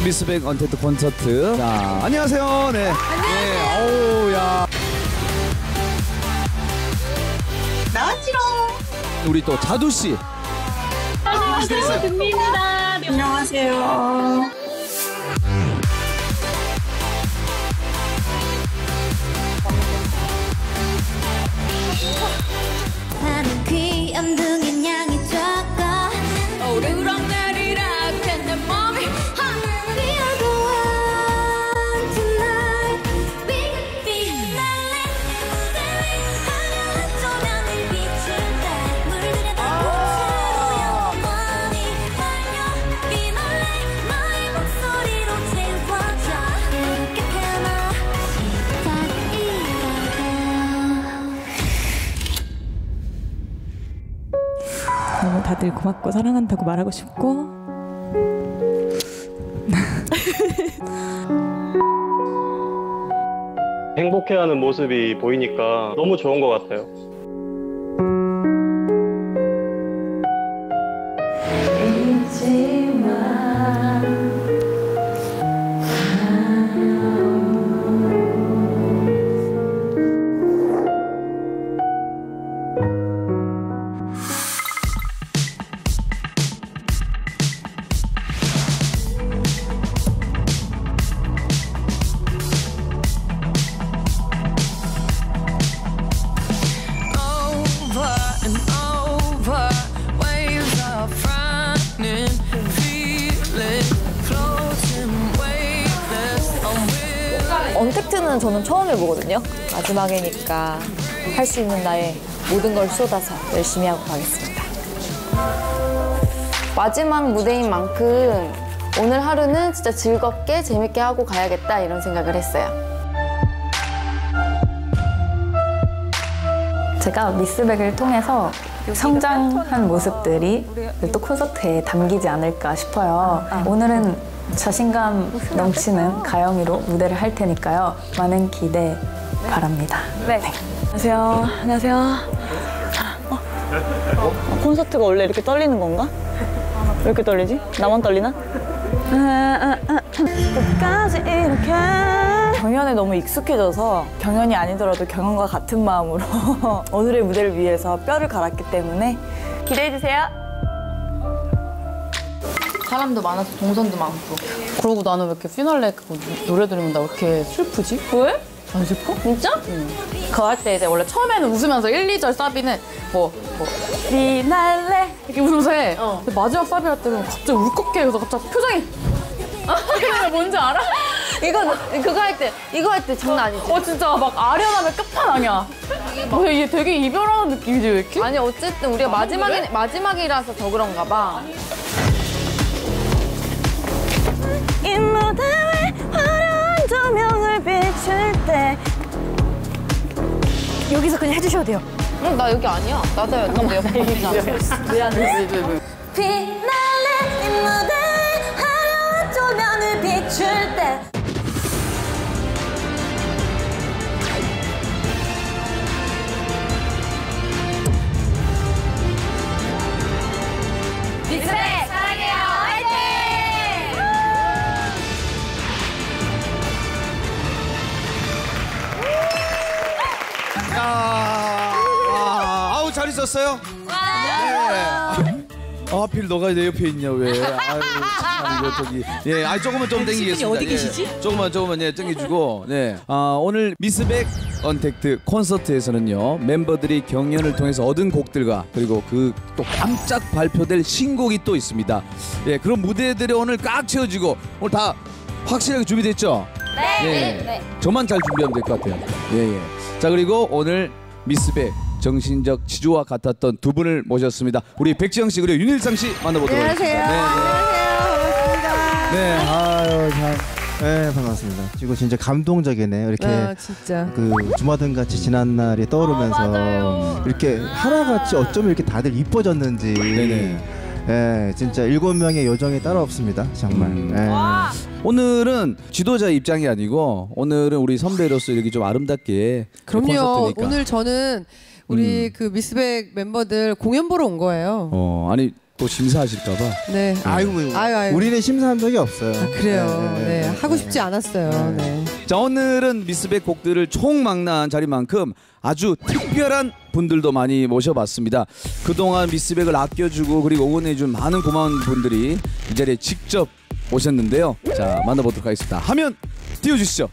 미스백 언택트 콘서트. 자, 안녕하세요. 네. 안녕하세요. 어우, 야. 나왔지롱. 우리 또 자두 씨. 안녕하세요. 금미입니다. 안녕하세요. 나는 귀염둥인 양이 작아 오르락내리락 내 몸이 We are the one tonight 빛날래 화려한 조명을 비출 때 물들여 다 꽃으로 영원히 달려 빛날래 너의 목소리로 채워줘 이렇게 하나 너무 다들 고맙고 사랑한다고 말하고 싶고 행복해하는 모습이 보이니까 너무 좋은 것 같아요. 언택트는 저는 처음 해보거든요. 마지막이니까 할 수 있는 나의 모든 걸 쏟아서 열심히 하고 가겠습니다. 마지막 무대인 만큼 오늘 하루는 진짜 즐겁게 재밌게 하고 가야겠다 이런 생각을 했어요. 제가 미스백을 통해서 성장한 모습들이 또 콘서트에 담기지 않을까 싶어요. 오늘은 자신감 넘치는 가영이로 무대를 할 테니까요. 많은 기대 바랍니다. 네. 안녕하세요. 안녕하세요. 콘서트가 원래 이렇게 떨리는 건가? 왜 이렇게 떨리지? 나만 떨리나? 끝까지 이렇게 경연에 너무 익숙해져서 경연이 아니더라도 경연과 같은 마음으로 오늘의 무대를 위해서 뼈를 갈았기 때문에 기대해주세요. 사람도 많아서 동선도 많고. 그러고 나는 왜 이렇게 피날레 노래 들으면 나 왜 이렇게 슬프지? 왜? 안 슬퍼? 진짜? 응. 그거 할 때 이제 원래 처음에는 웃으면서 1, 2절 사비는 피날레 이렇게 웃으면서 해. 근데 마지막 사비 할 때는 갑자기 울컥해. 그래서 갑자기 표정이 뭔지 알아? 그거 할 때, 이거 할 때 장난 아니지? 진짜 막 아련함의 끝판왕이야. 얘 되게 이별하는 느낌이지 왜 이렇게? 아니 어쨌든 우리가 마지막이라서 더 그런가 봐. 이 무대 위 화려한 조명을 비출 때 여기서 그냥 해주셔도 돼요. 응, 나 여기 아니야. 나도 옆에 있잖아. 미안해. 빛날래 이 무대 화려한 조명을 비출 때 미스백 사랑해요. 화이팅! 아우, 잘 있었어요? 네. 하필 너가 내 옆에 있냐 왜? 아유, 참 이거 저기. 예, 조금만 좀 땡기겠습니다. 어디 계시지? 조금만 땡겨주고. 네. 오늘 미스백 언택트 콘서트에서는요, 멤버들이 경연을 통해서 얻은 곡들과 그리고 그 또 깜짝 발표될 신곡이 또 있습니다. 예, 그런 무대들이 오늘 꽉 채워지고 오늘 다 확실하게 준비됐죠? 네. 저만 잘 준비하면 될 것 같아요. 예. 자, 그리고 오늘 미스백 정신적 지주와 같았던 두 분을 모셨습니다. 우리 백지영 씨 그리고 윤일상 씨 만나보도록 하겠습니다. 반갑습니다. 네, 아유 참. 네, 반갑습니다. 그리고 진짜 감동적이네요. 이렇게 진짜. 그 주마등 같이 지난 날이 떠오르면서 이렇게 하나같이 어쩜 이렇게 다들 이뻐졌는지. 네네. 예, 진짜 7명의 요정이 따로 없습니다. 정말. 오늘은 지도자 입장이 아니고 오늘은 우리 선배로서 이렇게 좀 아름답게 그럼요. 콘서트니까. 오늘 저는 우리 그 미스백 멤버들 공연 보러 온 거예요. 아니 또 심사하실까봐. 네. 아이고, 우리는 심사한 적이 없어요. 그래요. 네. 하고 싶지 않았어요. 네. 자, 오늘은 미스백 곡들을 총망라한 자리만큼 아주 특별한 분들도 많이 모셔봤습니다. 그동안 미스백을 아껴주고 그리고 응원해준 많은 고마운 분들이 이 자리에 직접 오셨는데요. 자, 만나보도록 하겠습니다. 화면 띄워주시죠.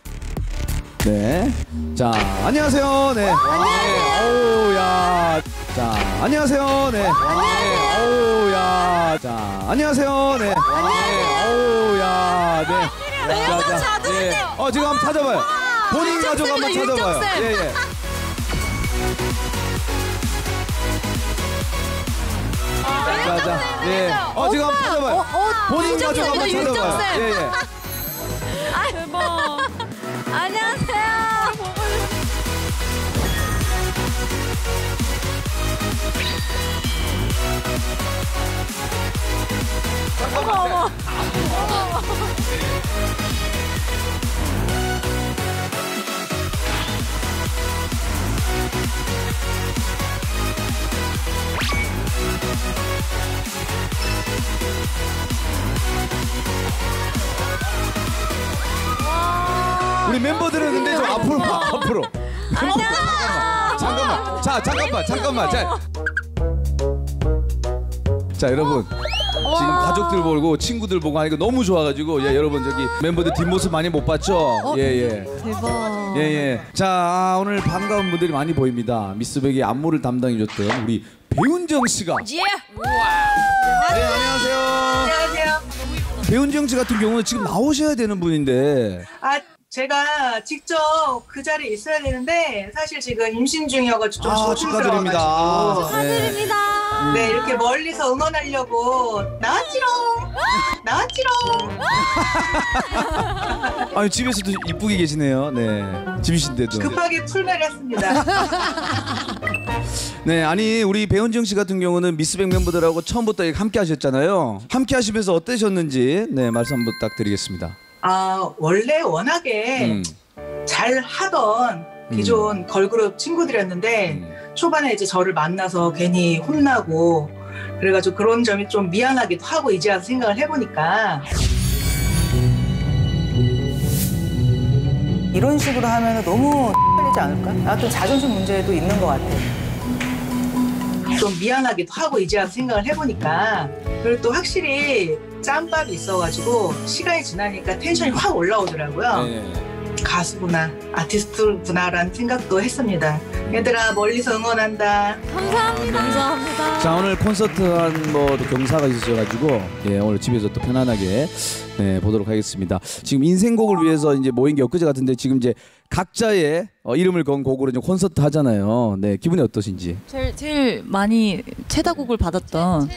네. 자, 안녕하세요. 네. 안녕하세요. 오우, 야. 자, 안녕하세요. 네. 안녕하세요. 오우, 야. 자, 안녕하세요. 네. 안녕하세요. 오우, 야. 네. 자, 예. 지금 한번 찾아봐요. 본인 가족 한번 찾아봐요. 예, 예. 자, 예. 지금 한번 찾아봐요. 본인 가족 한번 찾아봐요. 예, 예. 대박. 안녕하세요. 어머. 우리 멤버들은 근데 좀 앞으로 봐, 앞으로. 잠깐만. 자, 여러분. 지금 가족들 보고 친구들 보고 하니까 너무 좋아가지고 여러분 저기 멤버들 뒷모습 많이 못 봤죠? 예. 대박. 예. 자, 오늘 반가운 분들이 많이 보입니다. 미스백의 안무를 담당해줬던 우리 배은정 씨가. 네, 안녕하세요. 안녕하세요. 배은정 씨 같은 경우는 지금 나오셔야 되는 분인데. 제가 직접 그 자리에 있어야 되는데 사실 지금 임신 중이어가지고 좀 축하드립니다. 축하드립니다. 네, 이렇게 멀리서 응원하려고 나왔지롱. 아니, 집에서도 이쁘게 계시네요. 네, 집이신데도. 급하게 풀매를 했습니다. 네, 아니 우리 배은정 씨 같은 경우는 미스백 멤버들하고 처음부터 함께 하셨잖아요. 함께 하시면서 어떠셨는지 말씀 한번 부탁드리겠습니다. 원래 워낙에 잘 하던 기존 걸그룹 친구들이었는데 초반에 이제 저를 만나서 괜히 혼나고 그래가지고 그런 점이 좀 미안하기도 하고 이제 와서 생각을 해보니까 이런 식으로 하면 너무 X리지 않을까? 좀 자존심 문제도 있는 것 같아. 좀 미안하기도 하고 이제 와서 생각을 해보니까 그리고 또 확실히 짬밥이 있어가지고 시간이 지나니까 텐션이 확 올라오더라고요. 가수구나, 아티스트구나라는 생각도 했습니다. 얘들아, 멀리서 응원한다. 감사합니다. 자, 오늘 콘서트 한 경사가 있으셔가지고 오늘 집에서 또 편안하게 보도록 하겠습니다. 지금 인생곡을 위해서 이제 모인 게 엊그제 같은데 지금 이제 각자의 이름을 건 곡으로 이제 콘서트 하잖아요. 네, 기분이 어떠신지? 제일 많이 최다곡을 받았던.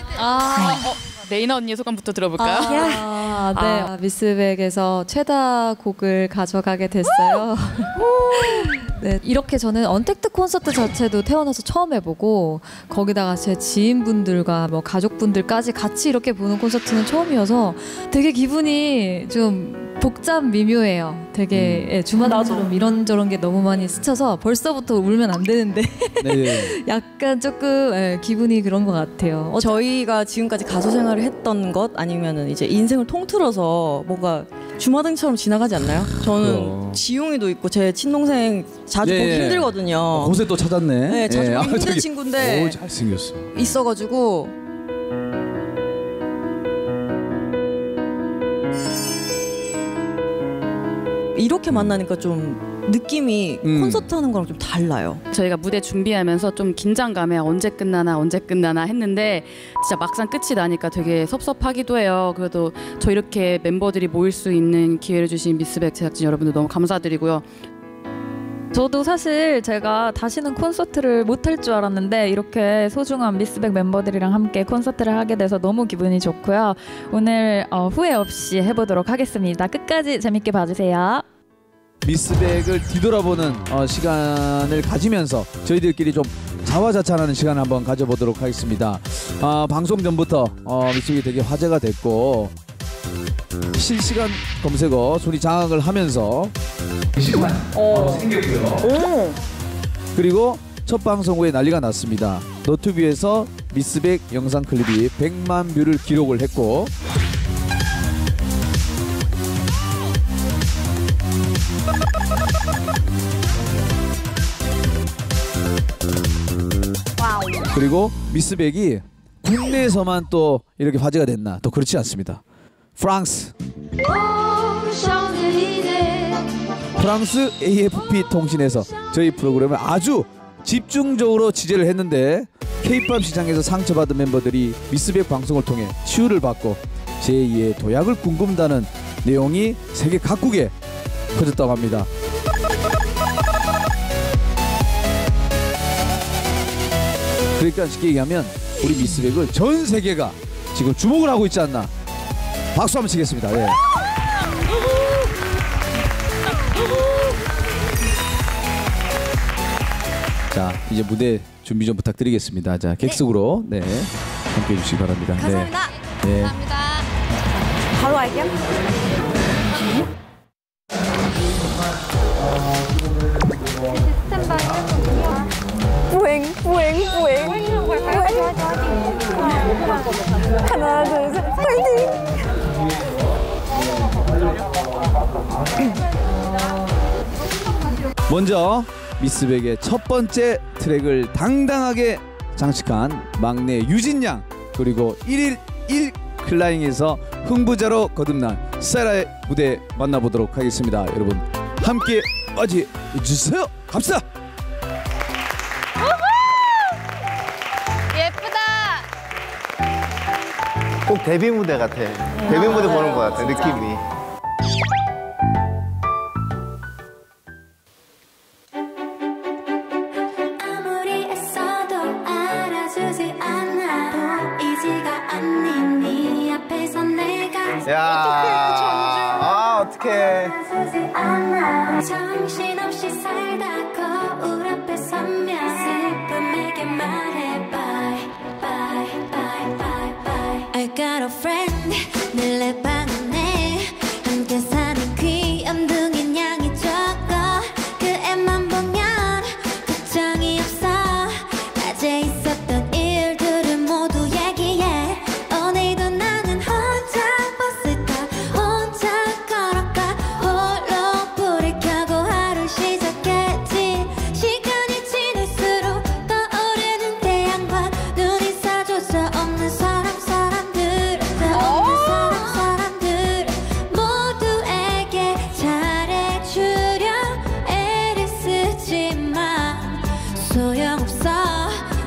레이나 언니의 소감부터 들어볼까요? 네. 미스백에서 최다곡을 가져가게 됐어요. 네, 이렇게 저는 언택트 콘서트 자체도 태어나서 처음 해보고 거기다가 제 지인분들과 가족분들까지 같이 이렇게 보는 콘서트는 처음이어서 되게 기분이 좀 복잡 미묘해요. 되게 주마등처럼 이런저런 게 너무 많이 스쳐서 벌써부터 울면 안 되는데 약간 조금 기분이 그런 것 같아요. 저희가 지금까지 가수 생활을 했던 것 아니면은 이제 인생을 통틀어서 뭔가 주마등처럼 지나가지 않나요? 저는 지용이도 있고 제 친동생 자주 보기 힘들거든요. 곳에 또 찾았네. 네, 자주 보기 힘든 친구인데 오, 잘생겼어. 있어가지고 이렇게 만나니까 좀 느낌이 콘서트 하는 거랑 좀 달라요. 저희가 무대 준비하면서 좀 긴장감에 언제 끝나나 했는데 진짜 막상 끝이 나니까 되게 섭섭하기도 해요. 그래도 저 이렇게 멤버들이 모일 수 있는 기회를 주신 미스백 제작진 여러분들 너무 감사드리고요. 저도 사실 제가 다시는 콘서트를 못할 줄 알았는데 이렇게 소중한 미스백 멤버들이랑 함께 콘서트를 하게 돼서 너무 기분이 좋고요. 오늘 후회 없이 해보도록 하겠습니다. 끝까지 재밌게 봐주세요. 미스백을 뒤돌아보는 시간을 가지면서 저희들끼리 좀 자화자찬하는 시간을 한번 가져보도록 하겠습니다. 방송 전부터 미스백이 되게 화제가 됐고 실시간 검색어 순위 장악을 하면서 시간 생겼고요. 그리고 첫 방송 후에 난리가 났습니다. 너튜브에서 미스백 영상 클립이 100만 뷰를 기록을 했고 그리고 미스백이 국내에서만 또 이렇게 화제가 됐나? 또 그렇지 않습니다. 프랑스 AFP 통신에서 저희 프로그램을 아주 집중적으로 취재를 했는데 K-POP 시장에서 상처받은 멤버들이 미스백 방송을 통해 치유를 받고 제2의 도약을 꿈꾼다는 내용이 세계 각국에 퍼졌다고 합니다. 그러니까 쉽게 얘기하면 우리 미스백을 전 세계가 지금 주목을 하고 있지 않나. 박수 한번 치겠습니다. 네. 자, 이제 무대 준비 좀 부탁드리겠습니다. 자, 객석으로 네, 함께 해주시기 바랍니다. 감사합니다. 네. 감사합니다. 바로 할게요. 뿌행, 뿌행, 뿌행. 하나, 둘, 셋, 파이팅! 먼저 미스백의 첫 번째 트랙을 당당하게 장식한 막내 유진 양 그리고 1일 1 클라잉에서 흥부자로 거듭난 세라의 무대 만나보도록 하겠습니다. 여러분 함께 맞이해주세요. 갑시다. 예쁘다. 꼭 데뷔 무대 같아. 데뷔 무대 보는 것 같아, 느낌이. 야, 아, 어떡해. 정신없이 살다 거울 앞에 서면 슬픔에게 말해 bye bye bye bye bye I got a friend 늘 내 방 안에 함께 사는 귀염둥이 양이 적어 그 애만 보면 걱정이 없어 낮에 있었던 일들을 모두 얘기해 오늘도 나는 혼자 버스 타 혼자 걸어가 홀로 불을 켜고 하루 시작했지 시간이 지날수록 떠오르는 태양과 눈이 사조차 없는 사람들 모두에게 잘해주려 애를 쓰지만 소용없어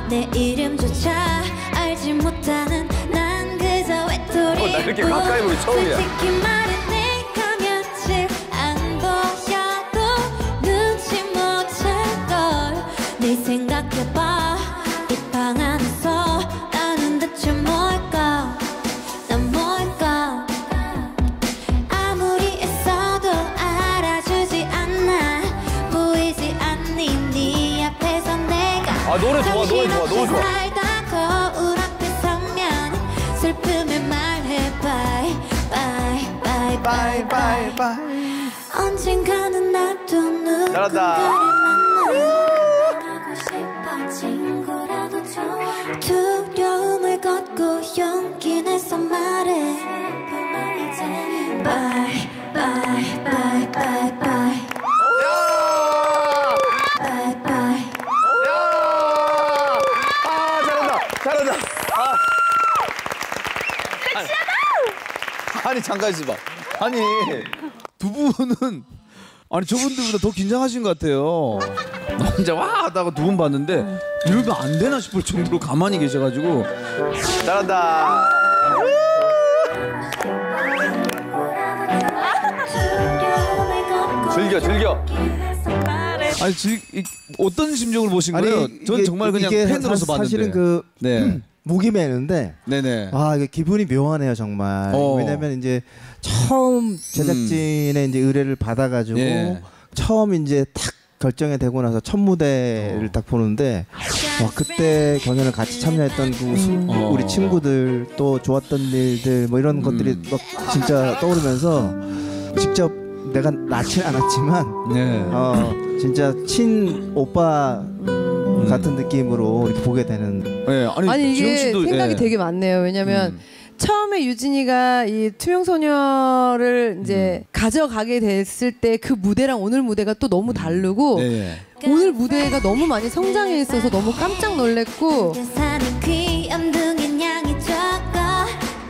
내 이름조차 알지 못하는 난 그저 외톨이 나 이렇게 가까이 보기 처음이야. 솔직히 말해 내가 며칠 안 보여도 눈치 못 챌걸 네 생각해봐 이 방 안에서 나는 대체 뭘까 난 뭘까 아무리 애써도 알아주지 않아 보이지 않니 네 앞에서 내가 아, 노래 좋아, 노래 좋아, 너무 좋아. 살다 거울 앞에 서면 슬픔을 말해 bye bye bye bye bye bye 언젠가는 나도 누군가를 잘한다. 만나고 싶어 친구라도 좋아 두려움을 걷고 용기 내서 말해 슬픔을 이제는 bye bye bye bye bye bye bye 아, 잘한다. 아니 잠깐 있어봐. 아니 두 분은 아니 저분들보다 더 긴장하신 것 같아요. 나 혼자 와 하다가 두 분 봤는데 이러면 안 되나 싶을 정도로 가만히 계셔가지고 잘한다. 즐겨. 아니 어떤 심정을 보신 거예요? 전 정말 그냥 팬으로서 봤는데. 사실은 그 네. 목이 메는데 네네. 아 이게 기분이 묘하네요 정말. 왜냐면 이제 처음 제작진의 이제 의뢰를 받아가지고 처음 이제 탁 결정이 되고 나서 첫 무대를 딱 보는데 그때 경연을 같이 참여했던 우리 친구들 또 좋았던 일들 뭐 이런 것들이 막 진짜 떠오르면서 직접 내가 낳진 않았지만 진짜 친 오빠 같은 느낌으로 이렇게 보게 되는. 네, 아니 이게 씨도, 생각이 예. 되게 많네요. 왜냐면 처음에 유진이가 이 투명소녀를 이제 가져가게 됐을 때 그 무대랑 오늘 무대가 또 너무 다르고 네. 오늘 무대가 너무 많이 성장해 있어서 너무 깜짝 놀랐고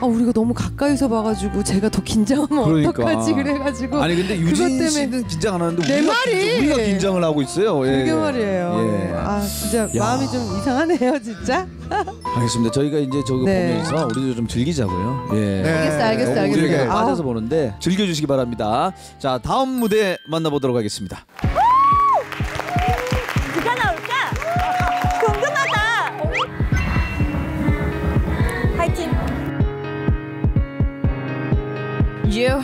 우리가 너무 가까이서 봐가지고 제가 더 긴장하면 그러니까. 어떡하지 그래가지고 아니 근데 그것 유진 때문에 씨는 긴장 안 하는데 내 우리가, 말이 우리가 긴장을 하고 있어요. 예. 그게 말이에요. 예. 아 진짜 야. 마음이 좀 이상하네요 진짜. 알겠습니다. 저희가 이제 저거 네. 보면서 우리도 좀 즐기자고요. 예. 알겠어요. 우리에게 아우. 빠져서 보는데 즐겨주시기 바랍니다. 자 다음 무대 만나보도록 하겠습니다. 누가 나올까? 궁금하다. 화이팅. You.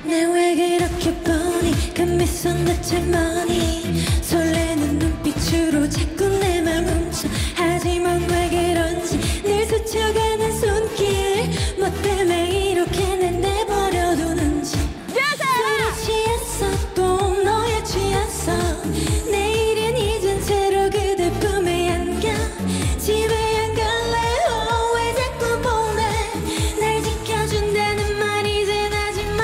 내 왜 그렇게 뻔히 그 미소는 대체 뭐니 설레는 눈빛으로 자꾸 내 맘 훔쳐 하지만 왜 그런지 늘 스쳐가는 손길 뭐 때문에 이렇게 날 내버려두는지 술에 취했어 또 너에 취했어 내일은 잊은 채로 그대 품에 안겨 집에 안 갈래 왜 자꾸 보내 날 지켜준다는 말 이젠 하지마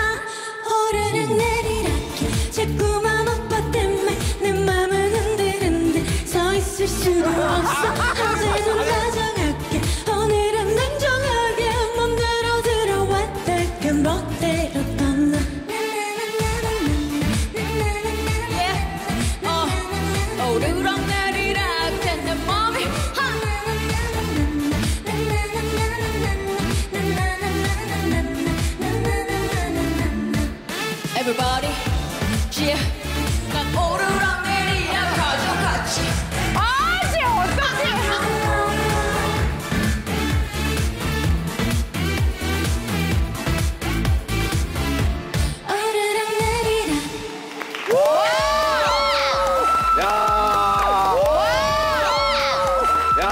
오르락 내리락 자꾸만 오빠 때문에 내 맘은 흔들흔들 서 있을 수도 없어 어제 좀 다정할게 오늘은 냉정하게 맘대로 들어왔다가 멋대로 떠나 오르락 내리락 내 맘이 Everybody, yeah. 난 오르락 내리락 가져갔지. 아씨 어떡해. 오르락 내리락. 야. 야.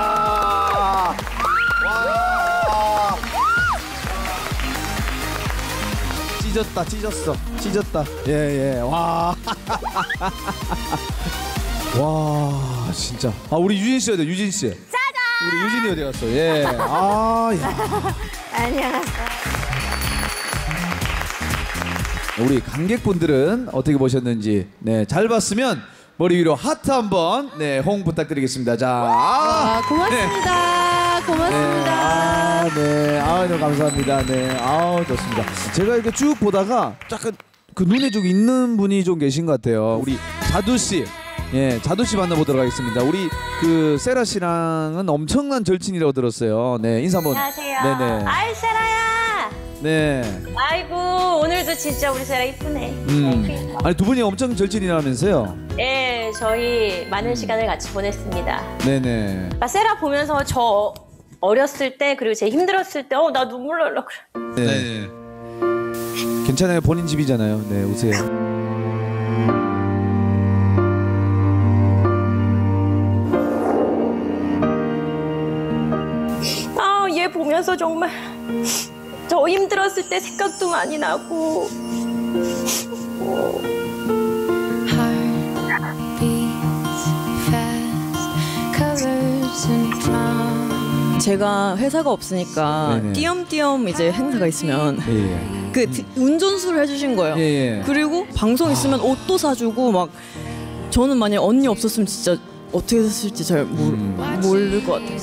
와. 찢었다. 예. 와. 와, 진짜. 아, 우리 유진 씨 어디? 유진 씨. 짜잔. 우리 유진이 어디 갔어? 예. 아, 야. 안녕하세요. 우리 관객분들은 어떻게 보셨는지 네, 잘 봤으면 머리 위로 하트 한번 네, 호응 부탁드리겠습니다. 자, 고맙습니다. 고맙습니다. 네, 너무 감사합니다. 네, 좋습니다. 제가 이렇게 쭉 보다가 약간 그 눈에 좀 있는 분이 좀 계신 것 같아요. 우리 자두 씨, 예, 자두 씨 만나보도록 하겠습니다. 우리 그 세라 씨랑은 엄청난 절친이라고 들었어요. 네, 인사 한번. 안녕하세요. 네네. 아이 세라야. 네. 아이고 오늘도 진짜 우리 세라 이쁘네. 아니 두 분이 엄청 절친이라면서요? 예, 저희 많은 시간을 같이 보냈습니다. 네네. 세라 보면서 저 어렸을 때 그리고 제 힘들었을 때 나 눈물 날라 그래. 네. 괜찮아요. 본인 집이잖아요. 네, 오세요. 얘 보면서 정말 저 힘들었을 때 생각도 많이 나고. 제가 회사가 없으니까 네네. 띄엄띄엄 이제 행사가 있으면 예. 그 운전수를 해주신 거예요. 예. 그리고 방송 있으면 옷도 사주고 막 저는 만약 언니 없었으면 진짜 어떻게 됐을지 잘 모를 것 같아요.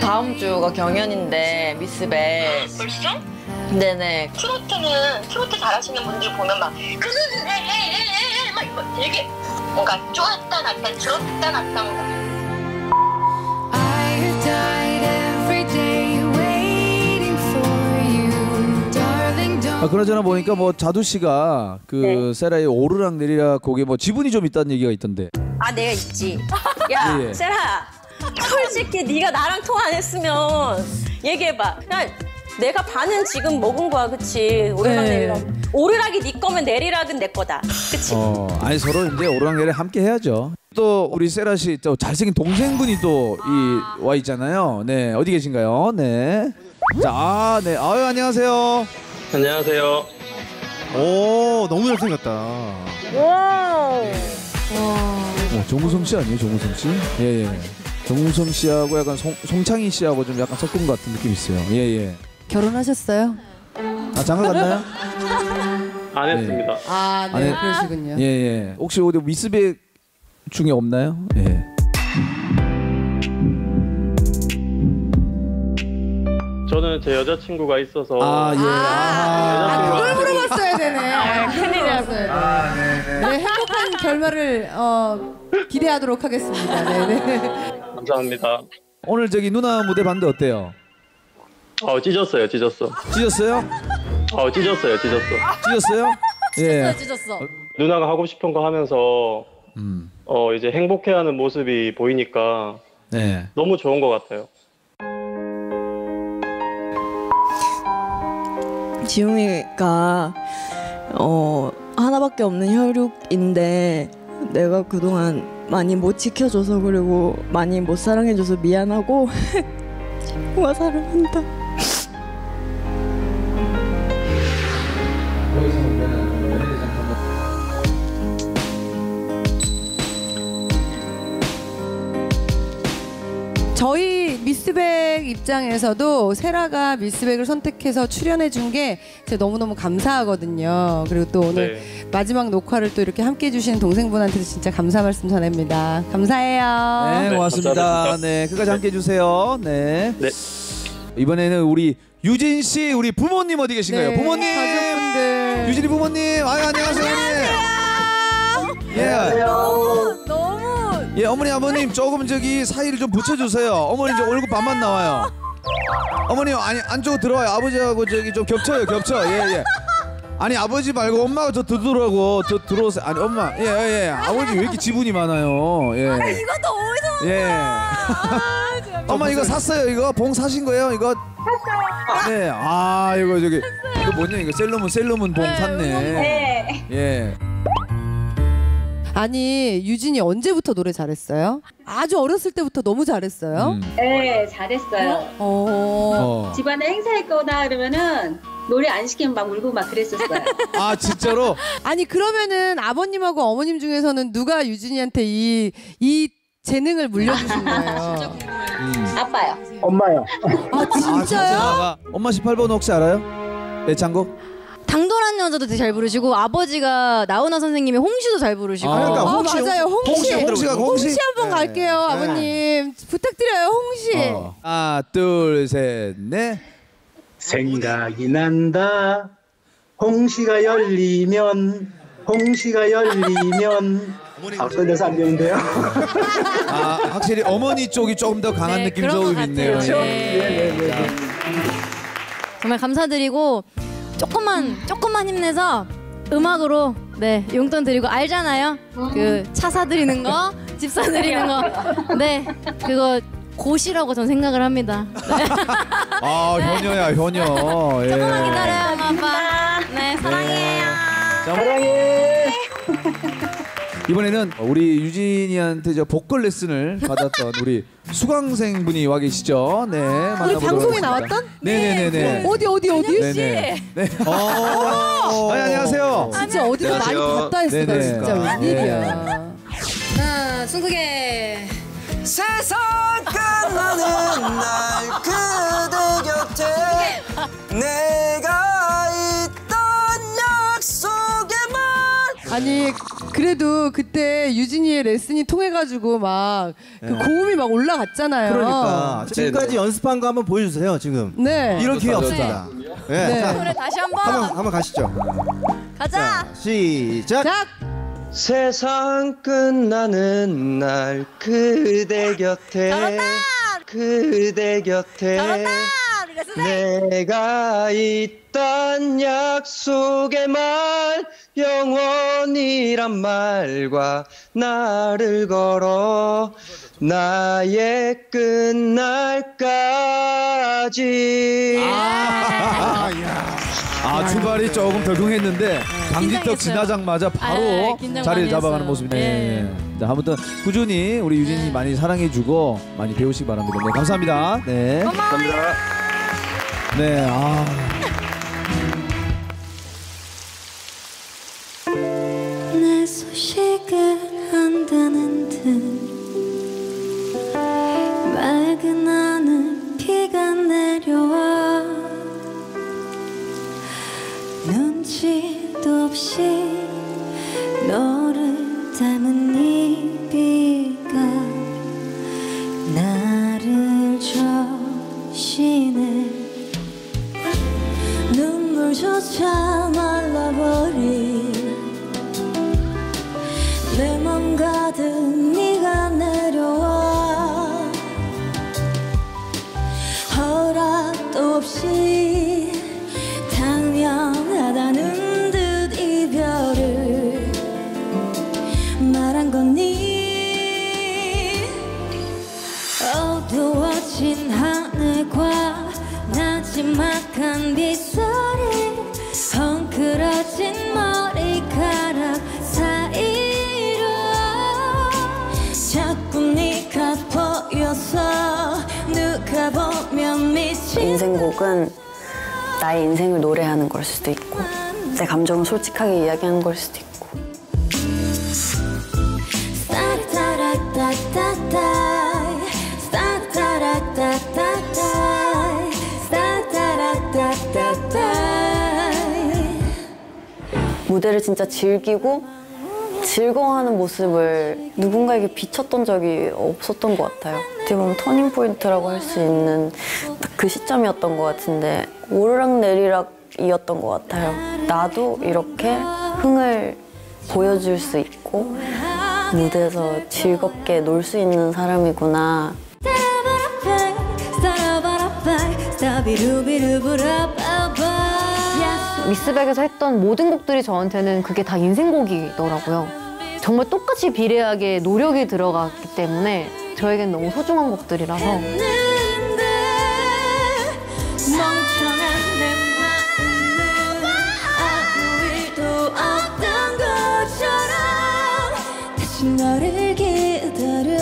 다음 주가 경연인데 미스백. 벌써? 네네. 트로트 잘하시는 분들 보면 막 막 이거 되게 뭔가 좋았다 낫다 들었다 낫다 뭔가. 그러잖아 보니까 뭐 자두 씨가 그 세라의 오르락 내리락 곡에 뭐 지분이 좀 있다는 얘기가 있던데. 내가 있지. 야 예. 세라 솔직히 네가 나랑 통화 안 했으면 얘기해봐. 그냥 내가 반은 지금 먹은 거야, 그치? 오르락 내리락. 오르락이 네 거면 내리락은 내 거다, 그치? 아니 서로 이제 오르락내리락 함께 해야죠. 또 우리 세라 씨 또 잘생긴 동생분이 또 와 있잖아요. 네, 어디 계신가요? 네. 자, 네. 아유, 안녕하세요. 안녕하세요. 오, 너무 잘생겼다. 와. 정우성 씨 아니에요, 정우성 씨? 예, 예. 정우성 씨하고 약간 송창희 씨하고 좀 약간 섞은 것 같은 느낌이 있어요. 예, 예. 결혼하셨어요? 아, 장가 갔나요? 안 했습니다. 아, 네, 그러시군요. 예, 예. 혹시 어디 미스백 중에 없나요? 예. 저는 제 여자친구가 있어서. 아, 예. 그걸 물어봤어야 되네. 큰일이었어요. 네, 행복한 결말을 기대하도록 하겠습니다. 네. 감사합니다. 오늘 저기 누나 무대 봤는데 어때요? 찢었어요. 찢었어요? 찢었어요. 찢었어요? 예. 찢었어. 누나가 하고 싶은 거 하면서 이제 행복해하는 모습이 보이니까 네. 너무 좋은 것 같아요. 지웅이가 하나밖에 없는 혈육인데 내가 그동안 많이 못 지켜줘서 그리고 많이 못 사랑해줘서 미안하고 지웅아 사랑한다. 저희 미스백 입장에서도 세라가 미스백을 선택해서 출연해 준 게 너무너무 감사하거든요. 그리고 또 오늘 마지막 녹화를 또 이렇게 함께 해주시는 동생분한테도 진짜 감사 말씀 전합니다. 감사해요. 네, 고맙습니다. 감사합니다. 네, 끝까지 함께 해주세요. 네. 네. 이번에는 우리 유진 씨, 우리 부모님 어디 계신가요? 네, 부모님, 가족분들. 유진이 부모님, 아유 안녕하세요. 예. 너무. 예, 어머니 아버님 조금 저기 사이를 좀 붙여주세요. 어머니 저 얼굴 반만 나와요. 어머니 아니 안쪽으로 들어와요. 아버지하고 저기 좀 겹쳐. 예. 아니 아버지 말고 엄마가 저 들어오라고 저 들어오세요. 아니 엄마 예. 아버지 왜 이렇게 지분이 많아요? 예. 이것도 어디서 온 예. 거야? 엄마 이거 샀어요. 이거 봉 사신 거예요? 이거 샀어요. 네. 아 이거 저기 이거 뭐냐 이거 셀러문 봉 샀네. 네. 예. 아니 유진이 언제부터 노래 잘했어요? 아주 어렸을 때부터 너무 잘했어요? 네, 잘했어요. 집안에 행사 있거나 그러면은 노래 안 시키면 막 울고 막 그랬었어요. 아 진짜로? 아니 그러면은 아버님하고 어머님 중에서는 누가 유진이한테 이 재능을 물려주신 거예요? 아빠요. 엄마요. 아 진짜요? 엄마 18번 혹시 알아요? 애창곡? 당돌한 여자도 되게 잘 부르시고 아버지가 나훈아 선생님의 홍시도 잘 부르시고. 그러니까 맞아요. 홍시 한번 네. 갈게요. 아버님 부탁드려요. 홍시. 하나 둘 셋 넷. 생각이 난다. 홍시가 열리면 떨려서 안 되는데요. 아 확실히 어머니 쪽이 조금 더 강한 느낌이 조금 있네요. 그렇죠. 네. 정말 감사드리고 조금만 힘내서 음악으로 용돈 드리고 알잖아요. 그 차 사드리는 거, 집 사드리는 거, 그거 고시라고 전 생각을 합니다. 아 효녀야 효녀. 조금만 기다려요, 엄마 아빠. 네 사랑해요. 사랑해. 이번에는 우리 유진이한테 저 보컬 레슨을 받았던 우리 수강생 분이 와 계시죠. 네, 만나보도록 우리 방송에 하겠습니다. 나왔던? 네네네네. 어디? 네네. 네. 안녕하세요. 진짜 어디서 많이 봤다 했어. 나 진짜 웬일이야. 하나, 숨크게. 세상 끝나는 날 그대 곁에 내가 있던 약속에만. 아니 그래도 그때 유진이의 레슨이 통해가지고 막 그 고음이 막 올라갔잖아요. 그러니까 지금까지 연습한 거 한번 보여주세요. 지금. 네. 이런 기회 없습니다. 네. 그래 다시 한번 가시죠. 가자. 시작. 세상 끝나는 날 그대 곁에 잘한다. 그대 곁에 잘한다. 내가 있단 약속의 말 영원이란 말과 나를 걸어 나의 끝날까지. 출발이 조금 덜컹했는데 방지턱 지나자마자 바로 긴장 자리를 많이 잡아가는 했어요. 모습이네. 자, 아무튼 꾸준히 우리 유진이 많이 사랑해주고 많이 배우시기 바랍니다. 네, 감사합니다. 네. 감사합니다. 네, 내 소식을 안다는 듯 맑은 하늘 비가 내려와 눈치도 없이 너를 닮은 이 비가 나를 적시네 눈물조차 말라버린 내 맘 가득 네가 내려와 허락도 없이 당연하다는 듯 이별을 말한 거니 어두워진 하늘과 나지막한 빗소리 헝클어진 머리카락 사이로 자꾸 네가 보여서 누가 보면 미친 인생곡은 나의 인생을 노래하는 걸 수도 있고 내 감정을 솔직하게 이야기하는 걸 수도 있고 무대를 진짜 즐기고 즐거워하는 모습을 누군가에게 비쳤던 적이 없었던 것 같아요. 어떻게 보면 터닝 포인트라고 할 수 있는 딱 그 시점이었던 것 같은데 오르락내리락이었던 것 같아요. 나도 이렇게 흥을 보여줄 수 있고 무대에서 즐겁게 놀 수 있는 사람이구나. 미스백에서 했던 모든 곡들이 저한테는 그게 다 인생곡이더라고요. 정말 똑같이 비례하게 노력이 들어갔기 때문에 저에겐 너무 소중한 곡들이라서 멍청한 내 마음은 아무 일도 없던 것처럼 다시 너를 기다려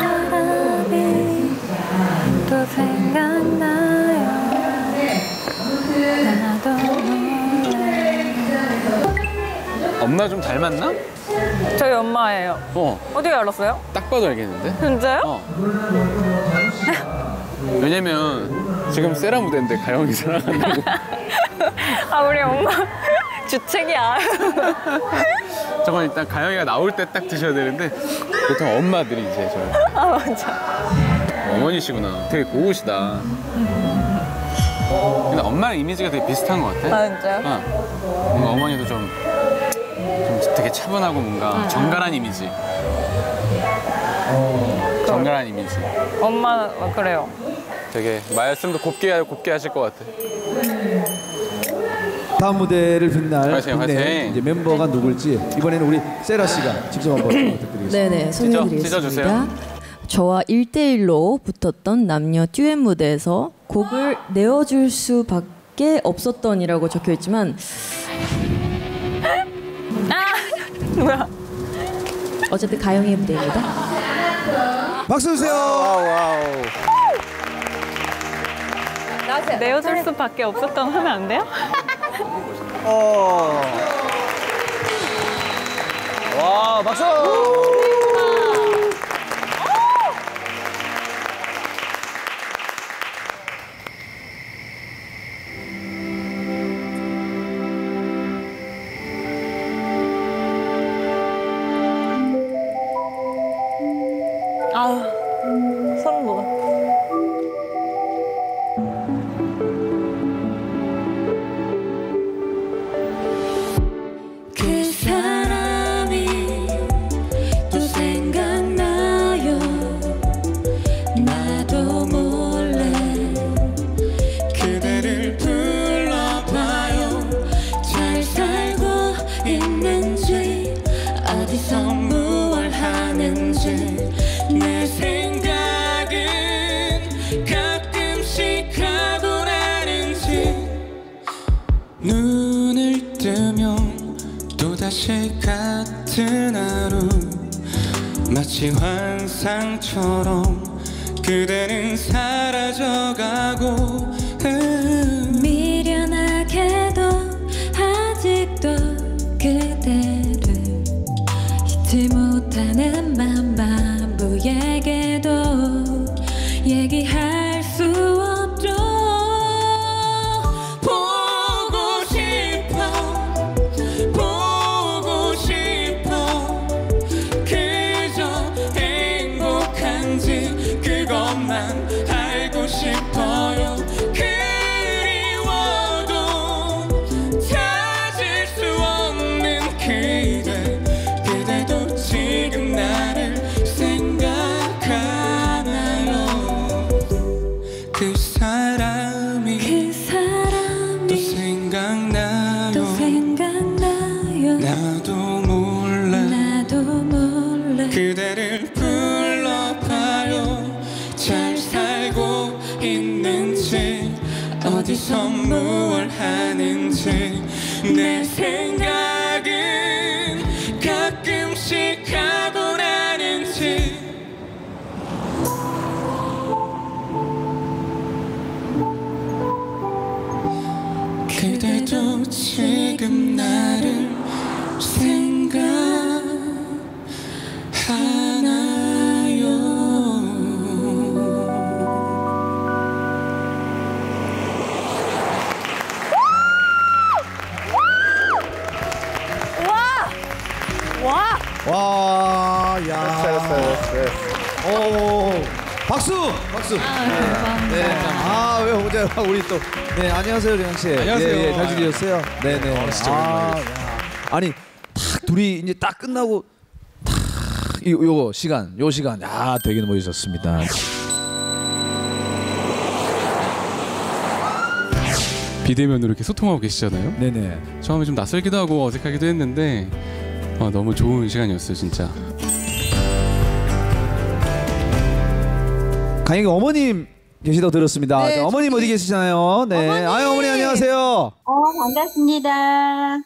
사람이 또 생각나요. 엄마 좀 닮았나? 저희 엄마예요. 어떻게 알았어요? 딱 봐도 알겠는데? 진짜요? 왜냐면 지금 세라 무대인데 가영이 사랑한다고. 아 우리 엄마 주책이야. 저건 일단 가영이가 나올 때 딱 드셔야 되는데 보통 엄마들이 이제 저 아 맞아. 어머니시구나. 되게 고우시다. 근데 엄마랑 이미지가 되게 비슷한 것 같아. 아 진짜요? 뭔가 어머니도 좀 되게 차분하고 뭔가 정갈한 이미지. 정갈한 이미지. 엄마는 그래요. 되게 말씀도 곱게 하실 것 같아. 다음 무대를 빛날 화이팅, 빛낼 화이팅. 이제 멤버가 누굴지 이번에는 우리 세라 씨가 직접 한번 부탁드리겠습니다. 네네, 소개해드리겠습니다. 찢어주세요. 저와 1대1로 붙었던 남녀 듀엣 무대에서 곡을 내어줄 수밖에 없었던이라고 적혀있지만 뭐야? 어쨌든 가영이의 무대입니다. 박수 주세요. 와우. 내어줄 수밖에 없었던 하면 안 돼요? 와, 박수. 아 소름 돋아. 가끔씩 같은 하루 마치 환상처럼 그대는 사라져가고 미련하게도 아직도 그대를 잊지 못하는 맘 바보에게도 얘기할 수 없죠. 보고 싶어 그저 행복한지 그것만 알고 싶어요. 그리워도 찾을 수 없는 그대도 지금 나를 생각하나요? 그 사람이 또 생각나요. 나도 몰라 그대를 불러봐요. 잘 살고 있는지 어디서 무얼 하는지 내 생각은 가끔씩 하고 나는지 그대도 지금 나를 와, 야. 오, 박수. 네. 아, 왜 어제 우리 또 네, 안녕하세요, 령 씨. 안녕하세요. 예, 잘 지내셨어요? 네, 네. 진짜 오랜만이에요. 아니, 딱 둘이 이제 딱 끝나고 딱 요 시간, 야, 되게 멋있었습니다. 비대면으로 이렇게 소통하고 계시잖아요. 네네. 처음에 좀 낯설기도 하고 어색하기도 했는데 너무 좋은 시간이었어요, 진짜. 강희가 어머님 계시다고 들었습니다. 네, 자, 어머님 어디 계시잖아요. 네. 어머니 안녕하세요. 반갑습니다.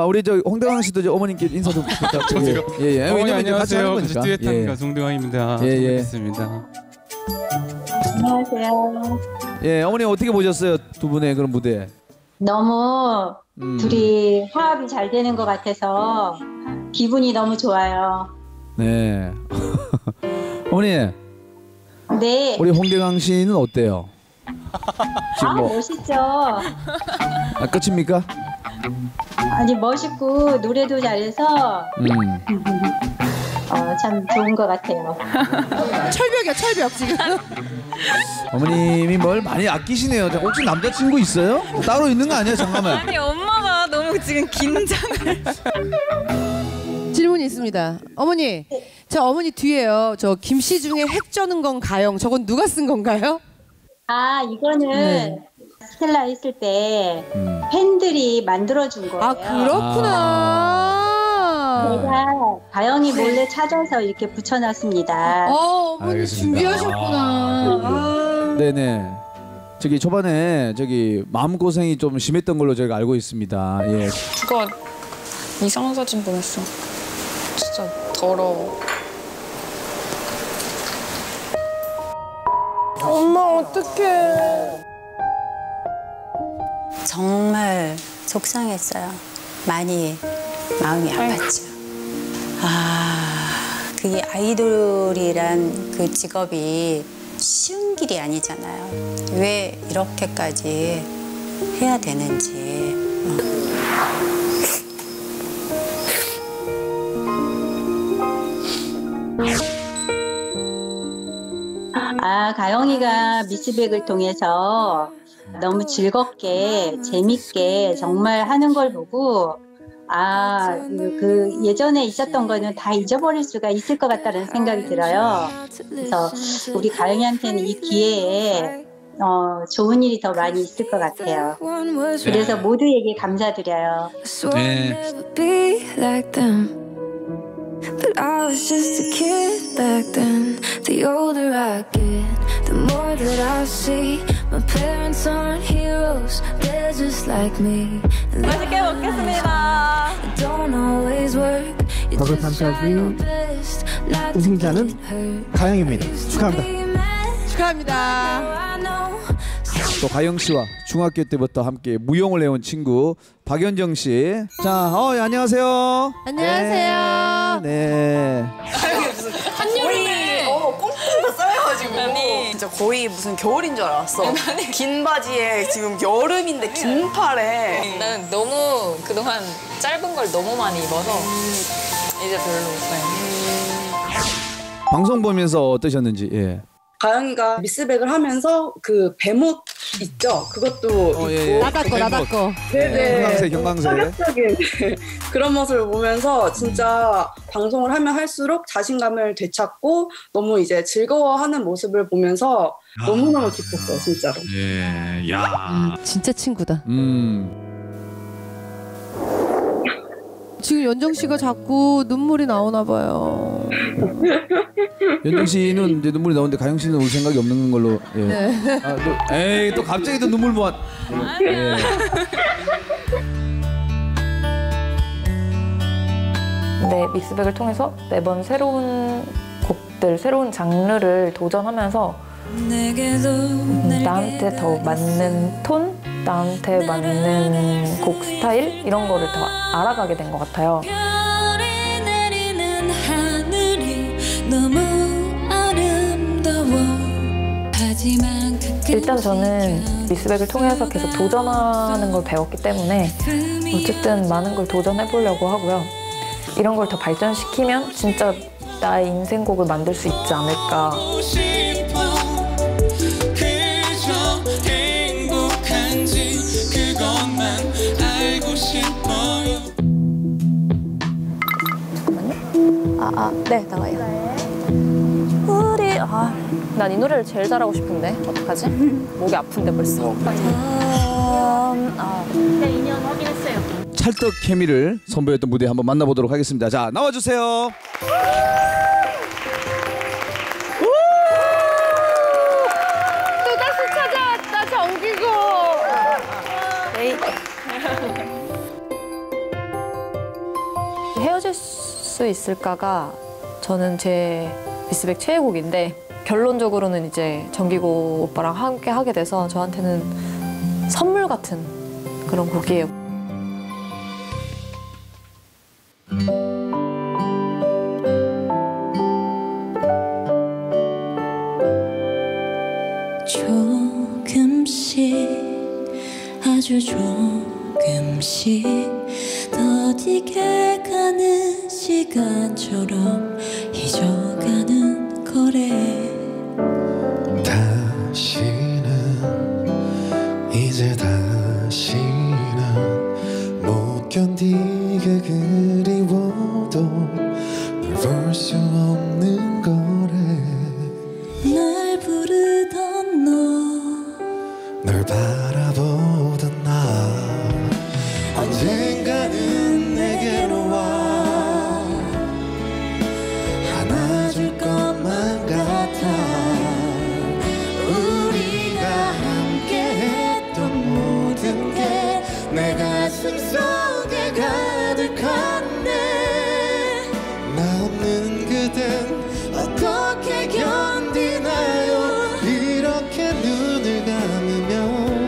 우리 저 홍대광 씨도 저 어머님께 인사 좀 부탁드려요. 예. 어머니 왜냐면 이제 같이 하는 안녕하세요. 거니까. 듀엣하는 가수 홍대광입니다. 반갑습니다. 안녕하세요. 예, 어머니 어떻게 보셨어요? 두 분의 그런 무대. 너무 둘이 화합이 잘 되는 것 같아서 기분이 너무 좋아요. 네. 어머니. 네. 우리 홍대광 씨는 어때요? 지금 멋있죠. 끝입니까? 아니 멋있고 노래도 잘해서 참 좋은 것 같아요. 철벽이야 철벽 지금. 어머님이 뭘 많이 아끼시네요. 혹시 남자친구 있어요? 따로 있는 거 아니에요? 잠깐만. 아니 엄마가 너무 지금 긴장을. 질문이 있습니다. 어머니, 저 어머니 뒤에요. 저 김씨 중에 핵 쩌는 건 가영. 저건 누가 쓴 건가요? 이거는 스텔라 있을 때 팬들이 만들어준 거예요. 그렇구나. 내가 가영이 몰래 찾아서 이렇게 붙여놨습니다. 어머니 알겠습니다. 준비하셨구나. 네네. 저기 초반에 마음 고생이 좀 심했던 걸로 저희가 알고 있습니다. 예. 누가 이상한 사진 보냈어. 진짜 더러워. 엄마 어떡해. 정말 속상했어요. 많이 마음이 아팠죠. 그게 아이돌이란 그 직업이 쉬운 길이 아니잖아요. 왜 이렇게까지 해야 되는지. 가영이가 미스백을 통해서 너무 즐겁게 재밌게 정말 하는 걸 보고 그 예전에 있었던 거는 다 잊어버릴 수가 있을 것 같다는 생각이 들어요. 그래서 우리 가영이한테는 이 기회에 좋은 일이 더 많이 있을 것 같아요. 그래서 모두에게 감사드려요. 네. But I was just a kid back then. The older I get, The more that I see, my parents aren't heroes, they're just like me. 맛있게 먹겠습니다. Don't always work. 더블 판타지 우승자는 가영입니다. 축하합니다. 축하합니다. 또 가영 씨와 중학교 때부터 함께 무용을 해온 친구 박연정 씨. 자, 안녕하세요. 안녕하세요. 네. 한여름에 꽁꽁 싸여가지고 아니 진짜 거의 무슨 겨울인 줄 알았어. 긴 바지에 지금 여름인데 긴 팔에. 나는 너무 그동안 짧은 걸 너무 많이 입어서 이제 별로. 방송 보면서 어떠셨는지. 예. 가영이가 미스백을 하면서 그 배못 있죠? 그것도 있고 예. 나갔고. 네네. 경강새. 파격적인 그런 모습을 보면서 진짜 방송을 하면 할수록 자신감을 되찾고 너무 이제 즐거워하는 모습을 보면서 너무너무 기뻤어요, 진짜로. 예, 야. 진짜 친구다. 지금 연정 씨가 자꾸 눈물이 나오나 봐요. 연정 씨는 이제 눈물이 나오는데 가영 씨는 울 생각이 없는 걸로. 예. 네. 에이, 또 갑자기 또 눈물 모아. 예. 네, 믹스백을 통해서 매번 새로운 곡들, 새로운 장르를 도전하면서 나한테 더 맞는 톤, 나한테 맞는 곡 스타일 이런 거를 더 알아가게 된 것 같아요. 별이 내리는 하늘이 너무 아름다워. 하지만 일단 저는 믹스백을 통해서 계속 도전하는 걸 배웠기 때문에 어쨌든 많은 걸 도전해 보려고 하고요. 이런 걸 더 발전시키면 진짜 나의 인생곡을 만들 수 있지 않을까. 네, 나와요. 난 이 노래를 제일 잘하고 싶은데 어떡하지? 목이 아픈데 벌써. 네, 인연 확인했어요. 찰떡 케미를 선보였던 무대 한번 만나보도록 하겠습니다. 자, 나와주세요. 또다시 찾아왔다, 정기고. 헤어질 수 있을까가 저는 제 미스백 최애곡인데 결론적으로는 이제 정기고 오빠랑 함께 하게 돼서 저한테는 선물 같은 그런 곡이에요. 조금씩 아주 조금씩 더디게 가는 시간처럼 잊어가는 거래. 다시는 이제 다시는 못 견디게 그리워도 널 볼 수 없는 거래. 날 부르던 널 바라보던 나 언젠가는 내게로 와 안아줄 것만 같아. 우리가 함께했던 모든 게 내 가슴 속에 가득한데 나 없는 그댄 어떻게 견디나요? 이렇게 눈을 감으면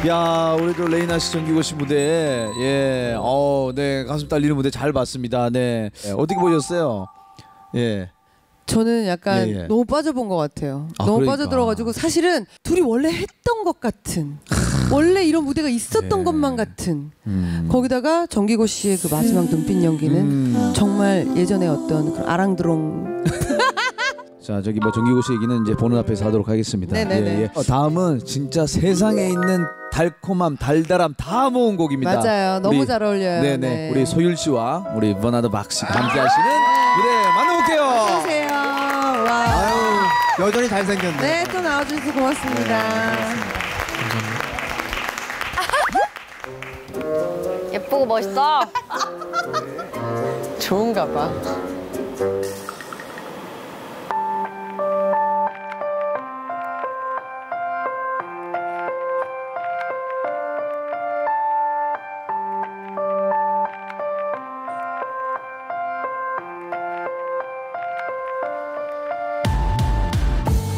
야, 우리도 레이나 씨, 정기고 씨 무대, 예, 네, 가슴 떨리는 무대 잘 봤습니다. 네, 어떻게 보셨어요? 예. 저는 약간 예. 너무 빠져본 것 같아요. 너무 그러니까. 빠져들어가지고 사실은 둘이 원래 했던 것 같은, 원래 이런 무대가 있었던 것만 같은. 거기다가 정기고 씨의 그 마지막 눈빛 연기는 정말 예전에 어떤 그런 아랑드롱. 자, 저기 뭐 정기고 씨 얘기는 이제 보는 앞에서 하도록 하겠습니다. 네네네. 다음은 진짜 세상에 있는 달콤함, 달달함 다 모은 곡입니다. 맞아요. 너무 잘 어울려요. 네네. 네. 우리 소율 씨와 우리 버나드 박 씨가 함께 하시는 무대 만나볼게요. 안녕하세요. 와. 아유, 여전히 잘생겼네. 네, 또 나와주셔서 고맙습니다. 예쁘고 멋있어. 좋은가 봐.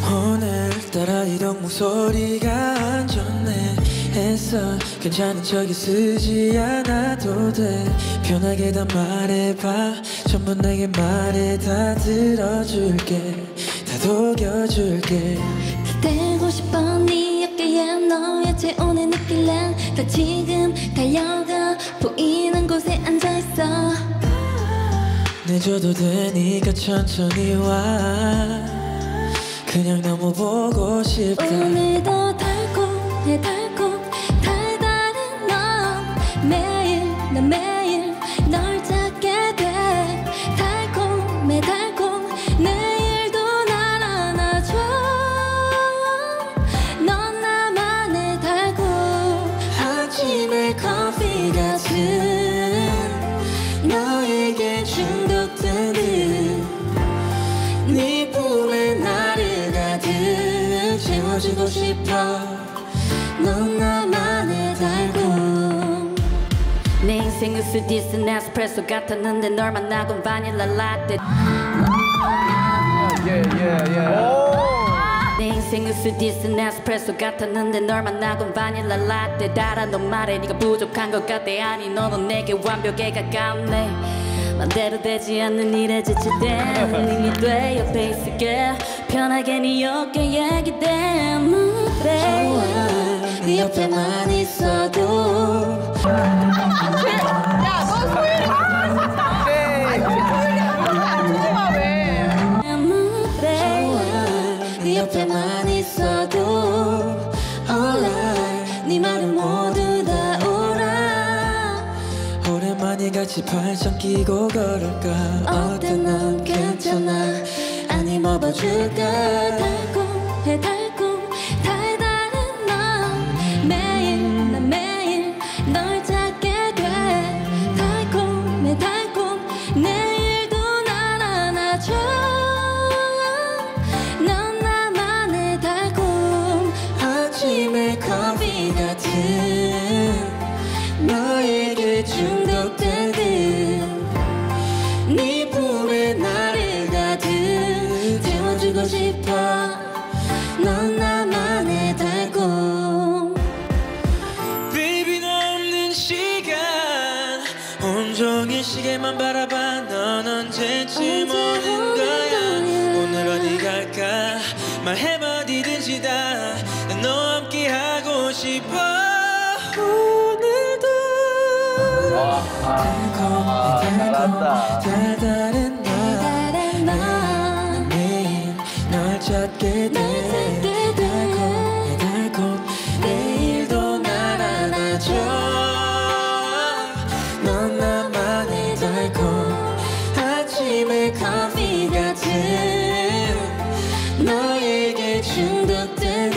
오늘따라 이런 목소리가 안 좋네 했어. 괜찮은 척이 쓰지 않아도 돼. 편하게 다 말해봐. 전부 내게 말해. 다 들어줄게. 다 녹여줄게. 기대고 싶어 네 어깨에 너의 체온을 느낄래. 다 지금 달려가 보이는 곳에 앉아있어. 늦어도 되니까 천천히 와. 그냥 너무 보고 싶다. 오늘도 달콤해 달콤 달달한 너. 매일 난 매일 널 찾게 돼. 달콤해 달콤 내일도 날 안아줘. 넌 나만의 달콤 아침의 커피 같은 너에게 중독되는 네 품에 나를 가득 채워주고 싶어. 넌 나만의 달콤. 내 인생은 스디슨 에스프레소 같았는데 널 만나곤 바닐라 라떼. 내 인생은 스디슨 에스프레소 같았는데 널 만나곤 바닐라 라떼 달아. 너 말해 네가 부족한 것 같아. 아니 너는 내게 완벽에 가깝네. 맘대로 되지 않는 일에 지칠 때는 힘이 돼. 옆에 있을게 편하게 네 어깨 얘기 때문에. 네 옆에만 있어도. 야, 너 소율이 네 옆에만 있어도 alright. 네 말은 모두 다 오라. 오랜만에 같이 발전 끼고 걸을까. 어때 넌 괜찮아. 아님 업어줄까. 달콤해 달콤 달달한 너. 매일 난 매일 널 찾게 돼. 달콤해 달콤 내일도 날 안아줘. 넌 나만의 달콤 아침의 커피 같은 너에게 중독되는 네 품에 나를 가득 채워주고 싶어. 넌 나만의 달콤. Baby 너 없는 시간 온종일 시계만 바라봐. 넌 언제쯤 오는 거야. 오늘 어디 갈까. 말해봐 어디든지 다. 난 너와 함께 하고 싶어. 오늘도 달달한 너. 매일 널 찾게 돼. 달콤해 달콤 내일도 날 안아줘. 넌 나만의 달콤 아침의 커피 같은 너에게 중독되는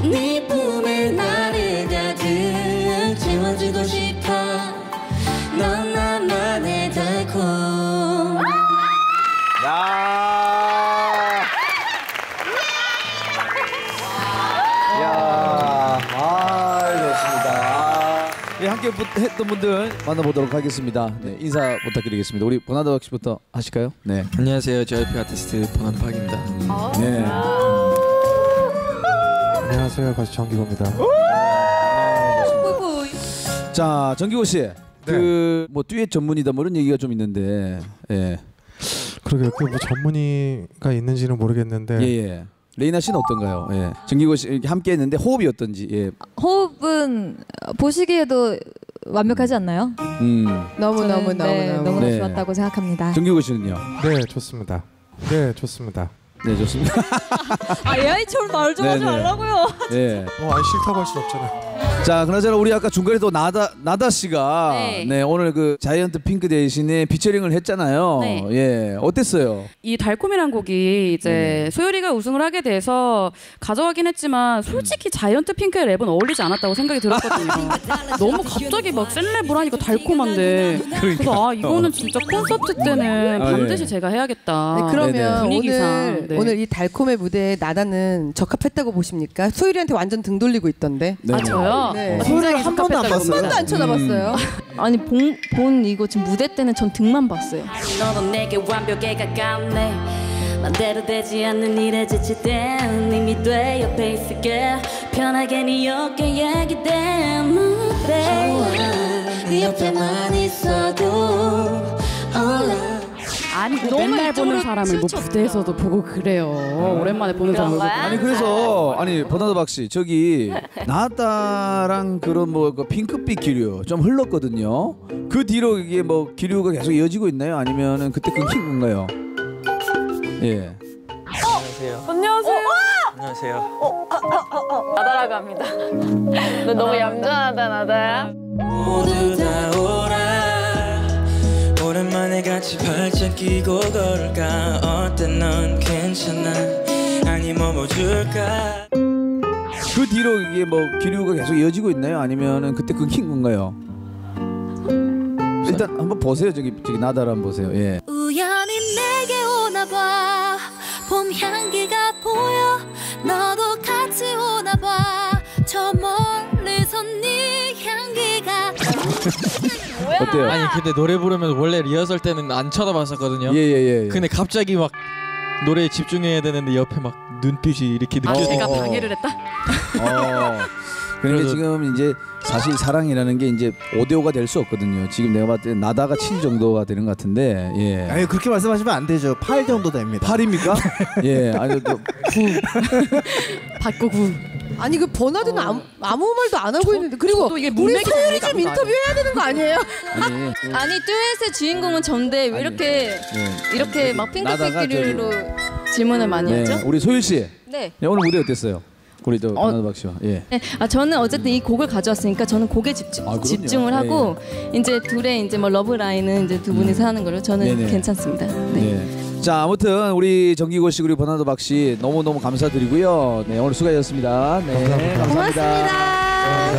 네 품에 나를 가득 채워주고 싶어. 넌 나만의 달콤. 좋습니다. 예, 함께 했던 분들 만나보도록 하겠습니다. 네, 인사 부탁드리겠습니다. 우리 버나드 씨부터 하실까요? 네. 안녕하세요. JYP 아티스트 버나드 박입니다. 네. 안녕하세요, 가수 정기고입니다. 자, 정기고 씨, 그 뭐 듀엣 전문이다 뭐 이런 얘기가 좀 있는데, 예. 그러게요, 그 뭐 전문의가 있는지는 모르겠는데. 예. 레이나 씨는 어떤가요? 예. 정기고 씨 함께했는데 호흡이 어떤지. 예. 호흡은 보시기에도 완벽하지 않나요? 너무 네. 좋았다고 생각합니다. 정기고 씨는요? 네, 좋습니다. 네, 좋습니다. 네, 좋습니다. AI처럼 말 좀 하지 말라고요. 네. 아니 싫다고 할 수 없잖아요. 자, 그나저나 우리 아까 중간에 또 나다 씨가 네, 오늘 그 자이언트 핑크 대신에 피처링을 했잖아요. 네. 예, 어땠어요? 이 달콤이란 곡이 이제 소율이가 우승을 하게 돼서 가져가긴 했지만 솔직히 자이언트 핑크의 랩은 어울리지 않았다고 생각이 들었거든요. 너무 갑자기 막 센 랩을 하니까 달콤한데 그래서 이거는 진짜 콘서트 때는 반드시 제가 해야겠다. 네, 그러면 분위기상. 오늘 이 달콤의 무대에 나다는 적합했다고 보십니까? 소율이한테 완전 등 돌리고 있던데. 아, 저요? 네. 굉장히 한 번도 안 적합했다고 봤어요. 한 번도 안 쳐다봤어요. 아니 본 이거 지금 무대 때는 전 등만 봤어요. 너도 내게 완벽에 가깝네. 맘대로 되지 않는 일에 지칠 땐 이미 돼 옆에 있을게. 편하게 네 어깨 얘기 때문에 네 옆에만 있어도 아니 맨날 보는 사람을 뭐 무대에서도 보고 그래요. 오랜만에 보는 사람을 보고. 아니 그래서 버나더박 씨 저기 나다랑 그런 뭐 그 핑크빛 기류 좀 흘렀거든요. 그 뒤로 이게 뭐 기류가 계속 이어지고 있나요? 아니면은 그때 끊긴 건가요? 예. 안녕하세요. 안녕하세요. 안녕하세요. 나다라고 합니다. 너 너무 얌전하다, 나다야. 모두 다 오라. 오랜만에 같이 발짝 끼고 걸을까. 어때 넌 괜찮아? 아니 뭐 줄까? 그 뒤로 이게 뭐 기류가 계속 이어지고 있나요? 아니면은 그때 끊긴 건가요? 일단 한번 보세요. 저기 나다를 한번 보세요. 예. 우연히 내게 오나봐. 봄 향기가 보여. 너도 같이 오나봐. 저 멀리서 네 향기가. 어때요? 아니 근데 노래 부르면 원래 리허설 때는 안 쳐다봤었거든요. 예. 근데 갑자기 막 노래에 집중해야 되는데 옆에 막 눈빛이 이렇게 느껴지고. 내가 방해를 했다? 그런데 지금 이제 사실 사랑이라는 게 이제 5대5가 될 수 없거든요. 지금 내가 봤을 때 나다가 7 정도가 되는 것 같은데. 예. 아니 그렇게 말씀하시면 안 되죠. 8 정도 됩니다. 8입니까? 예. 아니 또 9. 받고 9. 아니 그 버나드는 아무 말도 안 하고 있는데 그리고 이게 우리 소율이 좀 인터뷰해야 되는 거 아니에요? 아니 듀엣의 주인공은 전데 왜 이렇게 막 핑크빛기류로 질문을 많이 하죠? 우리 소율 씨. 네. 오늘 무대 어땠어요? 우리 또 버나더박 씨와. 예. 네. 저는 어쨌든 이 곡을 가져왔으니까 저는 곡에 집중을 하고 이제 둘의 이제 뭐 러브 라인은 이제 두 분이서 하는 걸로 저는 괜찮습니다. 네. 자, 아무튼 우리 정기고 씨 그리고 버나더박 씨 너무 감사드리고요. 네, 오늘 수고하셨습니다. 네, 감사합니다. 감사합니다.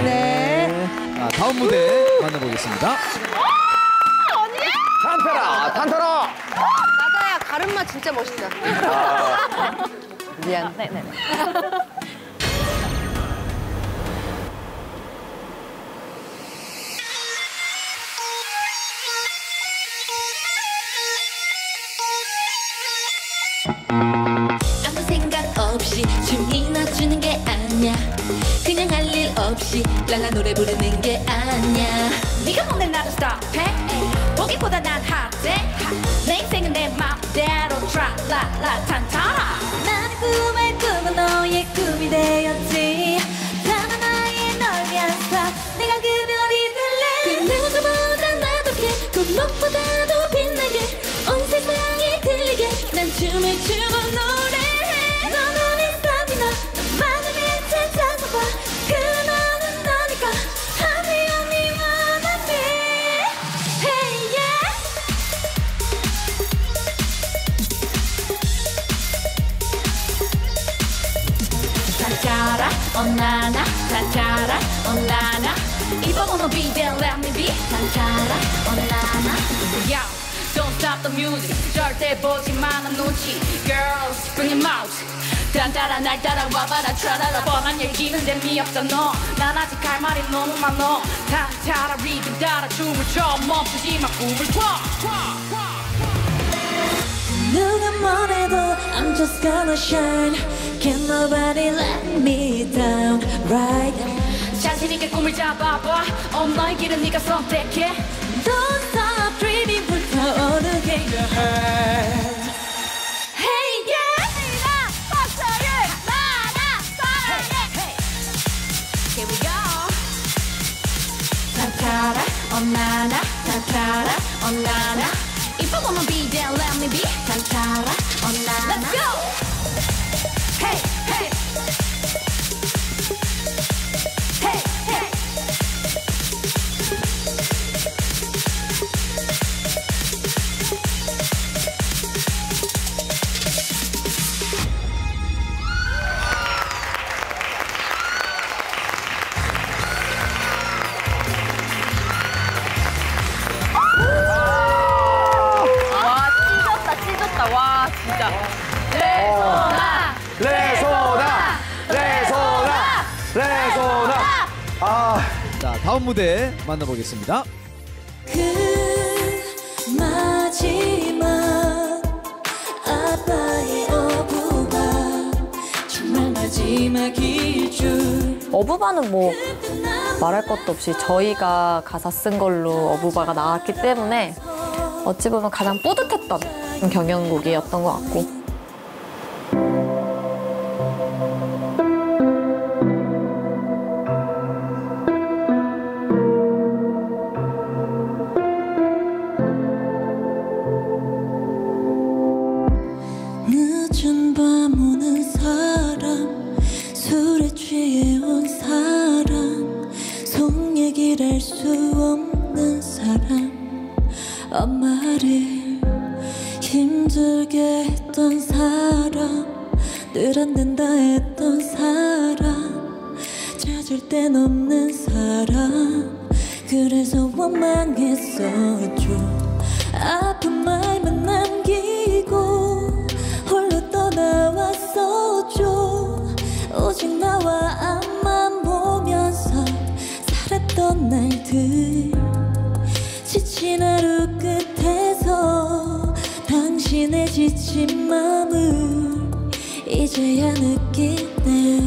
네. 자, 다음 무대 만나보겠습니다. 탄타라. 나다야 가르마 진짜 멋있다. 미안. 네네. 아무 생각 없이 춤이나 추는 게 아니야. 그냥 할 일 없이 랄라 노래 부르는 게 아니야. 네가 뭔데 나를 스톱해? 보기보다 난 핫해. 내 인생은 내 맘대로 트랄랄라 탄타라. 나는 꿈은 너의 꿈이 되었지. 단 하나의 널 위한 스타. 내가 그별이 될래. 그 누구보다 나답게 그 무엇보다도 빛나게 온 세상이 들리게 난 춤을 추고 노래해. 너는 이 스타미나 마음에 찾아봐. 그 너는 너니까 Honey only wanna be. Hey yeah. 타타라 언나나 타타라 언나나 If I wanna be then let me be. 타타라 언나나 yeah. Don't stop the music. 절대 보지 마 난 눈치. Girls, bring them out. 딴따라 날 따라와봐라 트라라라 뻔한 얘기는 재미없잖아. 난 아직 할 말이 너무 많아. 딴따라 리듬 따라 춤을 춰. 멈추지 마 꿈을 꿔. 누가 뭐래도 I'm just gonna shine. Can nobody let me down, right? 자신 있게 꿈을 잡아봐. 너의 길은 네가 선택해. Don't stop dreaming, 불타오르게 your heart. Hey yeah, 네가 박자를 많아 사랑해. Here we go. Tantara, oh nana, tantara, oh nana. If I wanna be there, let me be. Tantara, oh nana. Let's go. Hey, hey. Hey, hey. 와 찢었다 와 진짜. 레소나 레소나 레소나 레소나. 자, 다음 무대 만나보겠습니다. 그 마지막 아빠의 어부바 정말 마지막일 줄. 어부바는 뭐 말할 것도 없이 저희가 가사 쓴 걸로 어부바가 나왔기 때문에 어찌 보면 가장 뿌듯했던 경연곡이었던 것 같고. 늦은 밤 오는 사람, 술에 취해 온 사람, 속 얘기를 할 수 없는 사람, 엄마를 힘들게 했던 사람, 늘 안 된다 했던 사람, 찾을 땐 없는 사람, 그래서 원망했었죠. 아픈 말만 남기고 홀로 떠나왔었죠. 오직 나와 앞만 보면서 살았던 날들, 지친 하루 끝에서 당신의 지친 마음을 이제야 느끼네요.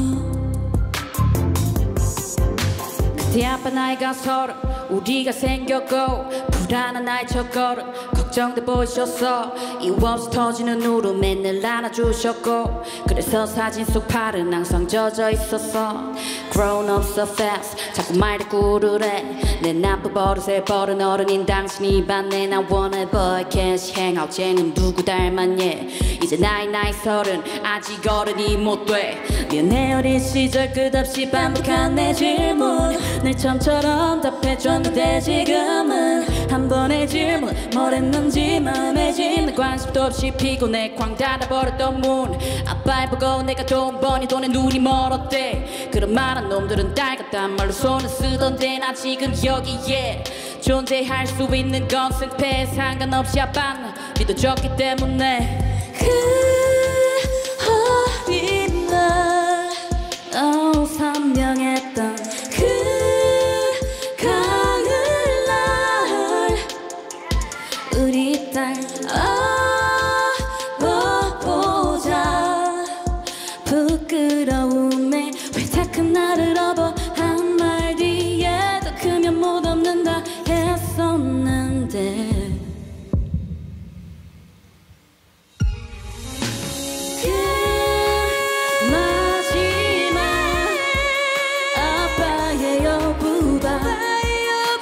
그때 아빠 나이가 30, 우리가 생겼고 불안한 나의 첫걸음 걱정돼 보이셨어. 이유 없이 터지는 울음 맨날 안아주셨고, 그래서 사진 속 팔은 항상 젖어 있었어. Grown up so fast 자꾸 말대꾸를 해. 내 나쁜 버릇에 버른 어른인 당신이 받네. 나 원해 boy cash hangout 쟤는 누구 닮았니. 이제 나이 30 아직 어른이 못돼. 내 어린 시절 끝없이 반복한 내 질문 늘 처음처럼 답해줬는데 지금은 한 번의 질문 뭘 했는지 마음에 짐. 관심도 없이 피곤해 쾅 닫아버렸던 문. 아빠를 보고 내가 돈 버니 돈에 눈이 멀었대. 그런 말한 놈들은 딸 같단 말로 손을 쓰던데 나 지금 여기에 존재할 수 있는 건 승패에 상관없이 아빠는 믿어줬기 때문에. 그 어린 날 선명했던 그 가을날 우리 딸 업어보자. 부끄러움에 왜 다 큰 나를 업어. 한 말 뒤에 더 크면 못 없는다 했었는데.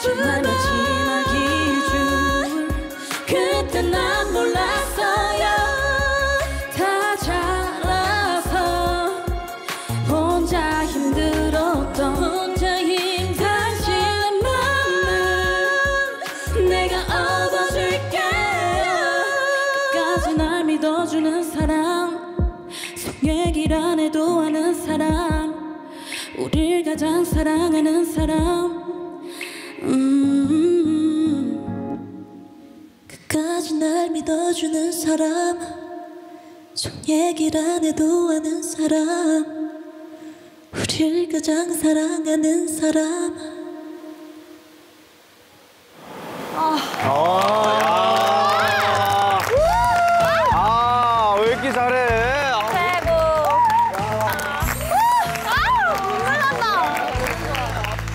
정말 마지막일 줄 그때 난 몰랐어요. 다 자라서 혼자 힘들었던 당신의 맘을 내가 업어줄게요. 끝까지 날 믿어주는 사람, 속 얘기를 안 해도 아는 사람, 우릴 가장 사랑하는 사람. 끝까지 날 믿어주는 사람, 속 얘기를 안 해도 아는 사람, 우릴 가장 사랑하는 사람. 왜 이렇게 잘해? 최고.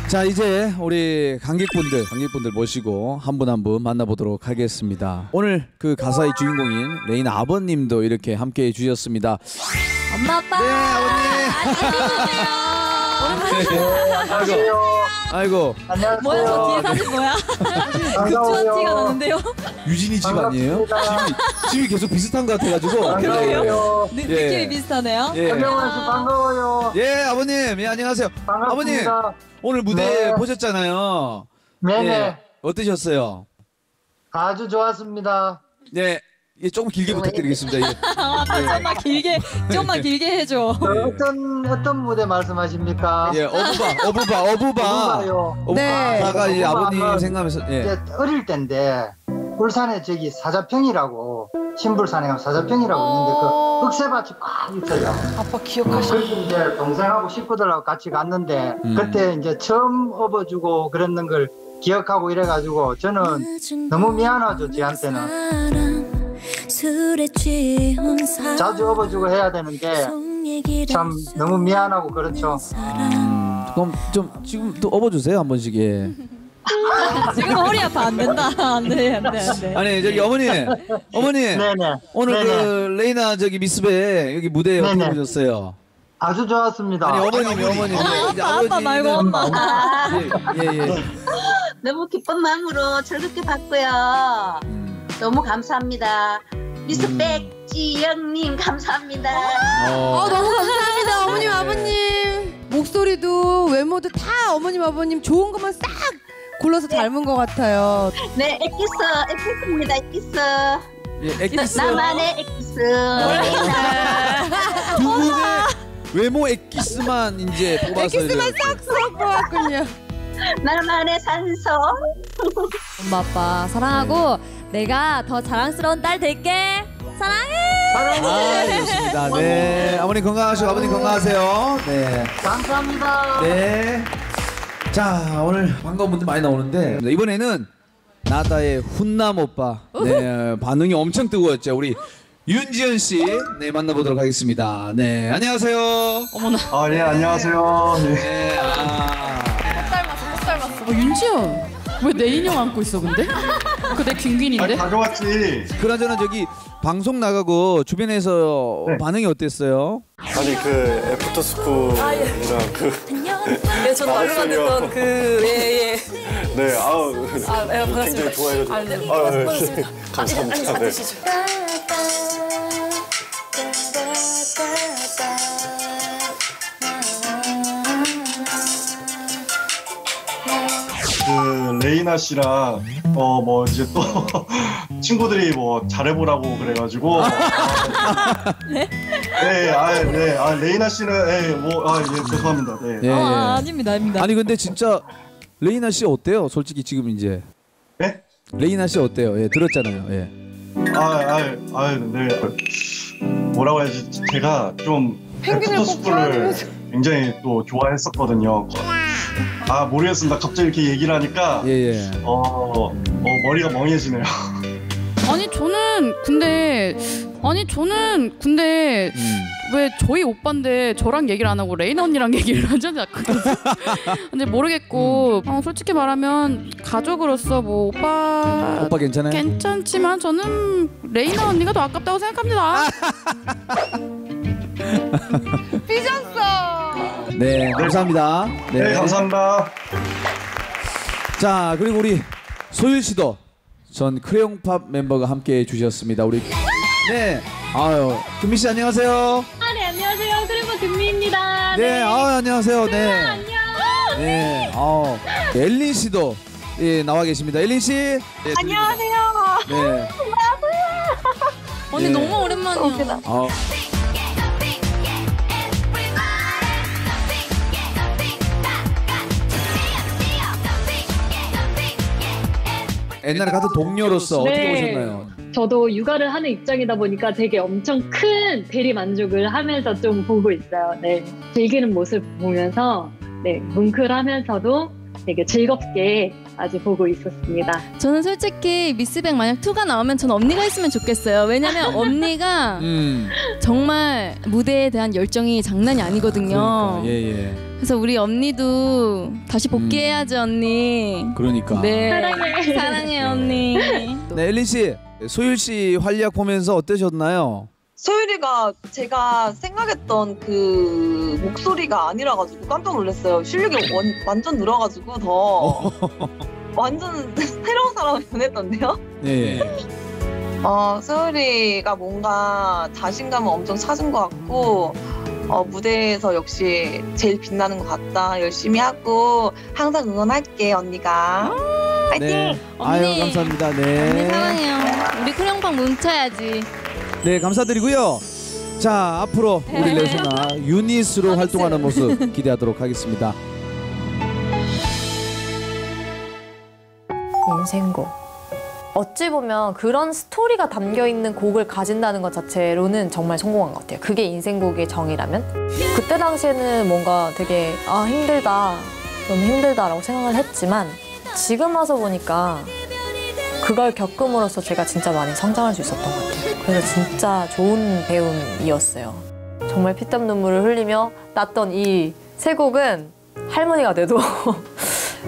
자, 이제 우리 관객분들 모시고 한 분 한 분 만나보도록 하겠습니다. 오늘 그 가사의 주인공인 레이나 아버님도 이렇게 함께해 주셨습니다. 엄마 아빠. 네, 아버님. 아이고. 안녕하세요. 뭐야, 저 뒤에 사진 뭐야? 급조한 티가 나는데요? 유진이 집 아니에요? 집이 계속 비슷한 것 같아가지고. 그러게요. 예. 느낌이 비슷하네요. 예. 안녕하세요. 반가워요. 예, 아버님. 예, 안녕하세요. 반갑습니다. 아버님, 오늘 무대 네. 보셨잖아요. 네네. 예, 어떠셨어요? 아주 좋았습니다. 네, 예, 조금 길게 부탁드리겠습니다. 예. 좀만 길게 해줘. 어떤 무대 말씀하십니까? 예, 어부바요. 어부바가 이제 아버님 생각하면서 예. 이제 어릴 때인데 울산에 저기 사자평이라고 신불산에 가면 사자평이라고 있는데 그 흑새밭이 꽉 있어요. 아빠 기억하시네. 그래서 이제 동생하고 식구들하고 같이 갔는데 그때 이제 처음 업어주고 그랬는 걸 기억하고 이래가지고 저는 너무 미안하죠, 지한테는. 자주 업어주고 해야 되는데 참 너무 미안하고 그렇죠. 그럼 좀 지금 또 업어주세요 한 번씩. 예. 지금 허리 아파. 안 된다. 안 돼. 아니 저기 어머니 네네. 오늘 네네. 그 레이나 저기 미스베 여기 무대 어떻게 네네. 보셨어요? 아주 좋았습니다. 아니 어머님. 이제 아빠 말고 엄마. 예. 너무 기쁜 마음으로 즐겁게 봤고요. 너무 감사합니다. 미스백 지영님 감사합니다. 너무 감사합니다. 어머님, 아버님. 목소리도 외모도 다 어머님, 아버님 좋은 것만 싹 골라서 닮은 것 같아요. 네, 엑기스입니다. 엑기스. 예, 엑기스. 나만의 엑기스. 두 분의 외모 엑기스만 이제 뽑아서 엑기스만 싹싹 뽑았군요. 나만의 산소. 엄마 아빠 사랑하고 내가 더 자랑스러운 딸 될게. 사랑해. 아, 좋습니다. 네, 어머니 건강하시고 아버님 건강하세요. 네, 감사합니다. 네. 자, 오늘 반가운 분들 많이 나오는데 이번에는 나다의 훈남 오빠. 네, 반응이 엄청 뜨거웠죠. 우리 윤지연 씨, 네 만나보도록 하겠습니다. 네, 안녕하세요. 어머나. 네, 안녕하세요. 네, 못 닮았어. 윤지연. 왜 내 인형 안고 있어 근데? 그 내 균균인데? 가져왔지. 그나저나 저기 방송 나가고 주변에서 반응이 어땠어요? 아니 그 애프터스쿨이랑 네, 저도 말로만 듣던 예. 네, 아우 반갑습니다. 굉장히 좋아해가지고 네. 반갑습니다. 감사합니다. 네. 그 레이나 씨랑 뭐 이제 또 친구들이 뭐 잘해보라고 그래가지고 네? 레이나 씨는 죄송합니다. 네. 예, 예. 아닙니다. 아니 근데 진짜 레이나 씨 어때요? 솔직히 지금 이제. 네? 레이나 씨 어때요? 예, 들었잖아요. 예. 네. 뭐라고 해야지? 제가 좀 애프터스쿨을 굉장히 또 좋아했었거든요. 모르겠습니다. 갑자기 이렇게 얘기를 하니까 머리가 멍해지네요. 저는 근데 왜 저희 오빠인데 저랑 얘기를 안 하고 레이나 언니랑 얘기를 하잖아요. 근데 모르겠고 솔직히 말하면 가족으로서 뭐 오빠 괜찮아요? 괜찮지만 저는 레이나 언니가 더 아깝다고 생각합니다. 삐졌어. 네, 감사합니다. 네, 감사합니다. 자, 그리고 우리 소율 씨도 전 크레용팝 멤버가 함께 해주셨습니다. 우리 네, 금미 씨 안녕하세요. 네, 안녕하세요. 크레용팝 금미입니다. 네, 안녕하세요. 네, 안녕. 네, 엘린 씨도 나와 계십니다. 엘린 씨. 네, 안녕하세요. 네. 언니 너무 오랜만이야. 옛날에 같은 동료로서 어떻게 보셨나요? 저도 육아를 하는 입장이다 보니까 되게 엄청 큰 대리 만족을 하면서 좀 보고 있어요. 네, 즐기는 모습 보면서 뭉클하면서도 되게 즐겁게 아직 보고 있었습니다. 저는 솔직히 미스백 만약 2가 나오면 전 언니가 있으면 좋겠어요. 왜냐면 언니가 정말 무대에 대한 열정이 장난이 아니거든요. 그러니까, 예. 그래서 우리 언니도 다시 복귀해야지 언니. 그러니까. 네. 사랑해. 사랑해 언니. 네, 엘린 씨, 소율 씨 활약 보면서 어떠셨나요? 소율이가 제가 생각했던 그 목소리가 아니라가지고 깜짝 놀랐어요. 실력이 완전 늘어가지고 더 완전 새로운 사람이 변했던데요? 예. 소율이가 뭔가 자신감을 엄청 찾은 것 같고 무대에서 역시 제일 빛나는 것 같다. 열심히 하고 항상 응원할게 언니가. 파이팅! 네. 언니. 아유, 감사합니다. 네. 언니 사랑해요. 우리 크령방 뭉쳐야지. 네, 감사드리고요. 자, 앞으로 우리 레소나 유닛으로 활동하는 모습 기대하도록 하겠습니다. 인생곡. 어찌 보면 그런 스토리가 담겨 있는 곡을 가진다는 것 자체로는 정말 성공한 것 같아요. 그게 인생곡의 정의라면? 그때 당시에는 뭔가 되게 힘들다, 너무 힘들다라고 생각을 했지만 지금 와서 보니까 그걸 겪음으로써 제가 진짜 많이 성장할 수 있었던 것 같아요. 그래서 진짜 좋은 배움이었어요. 정말 피땀 눈물을 흘리며 났던 이 세 곡은 할머니가 돼도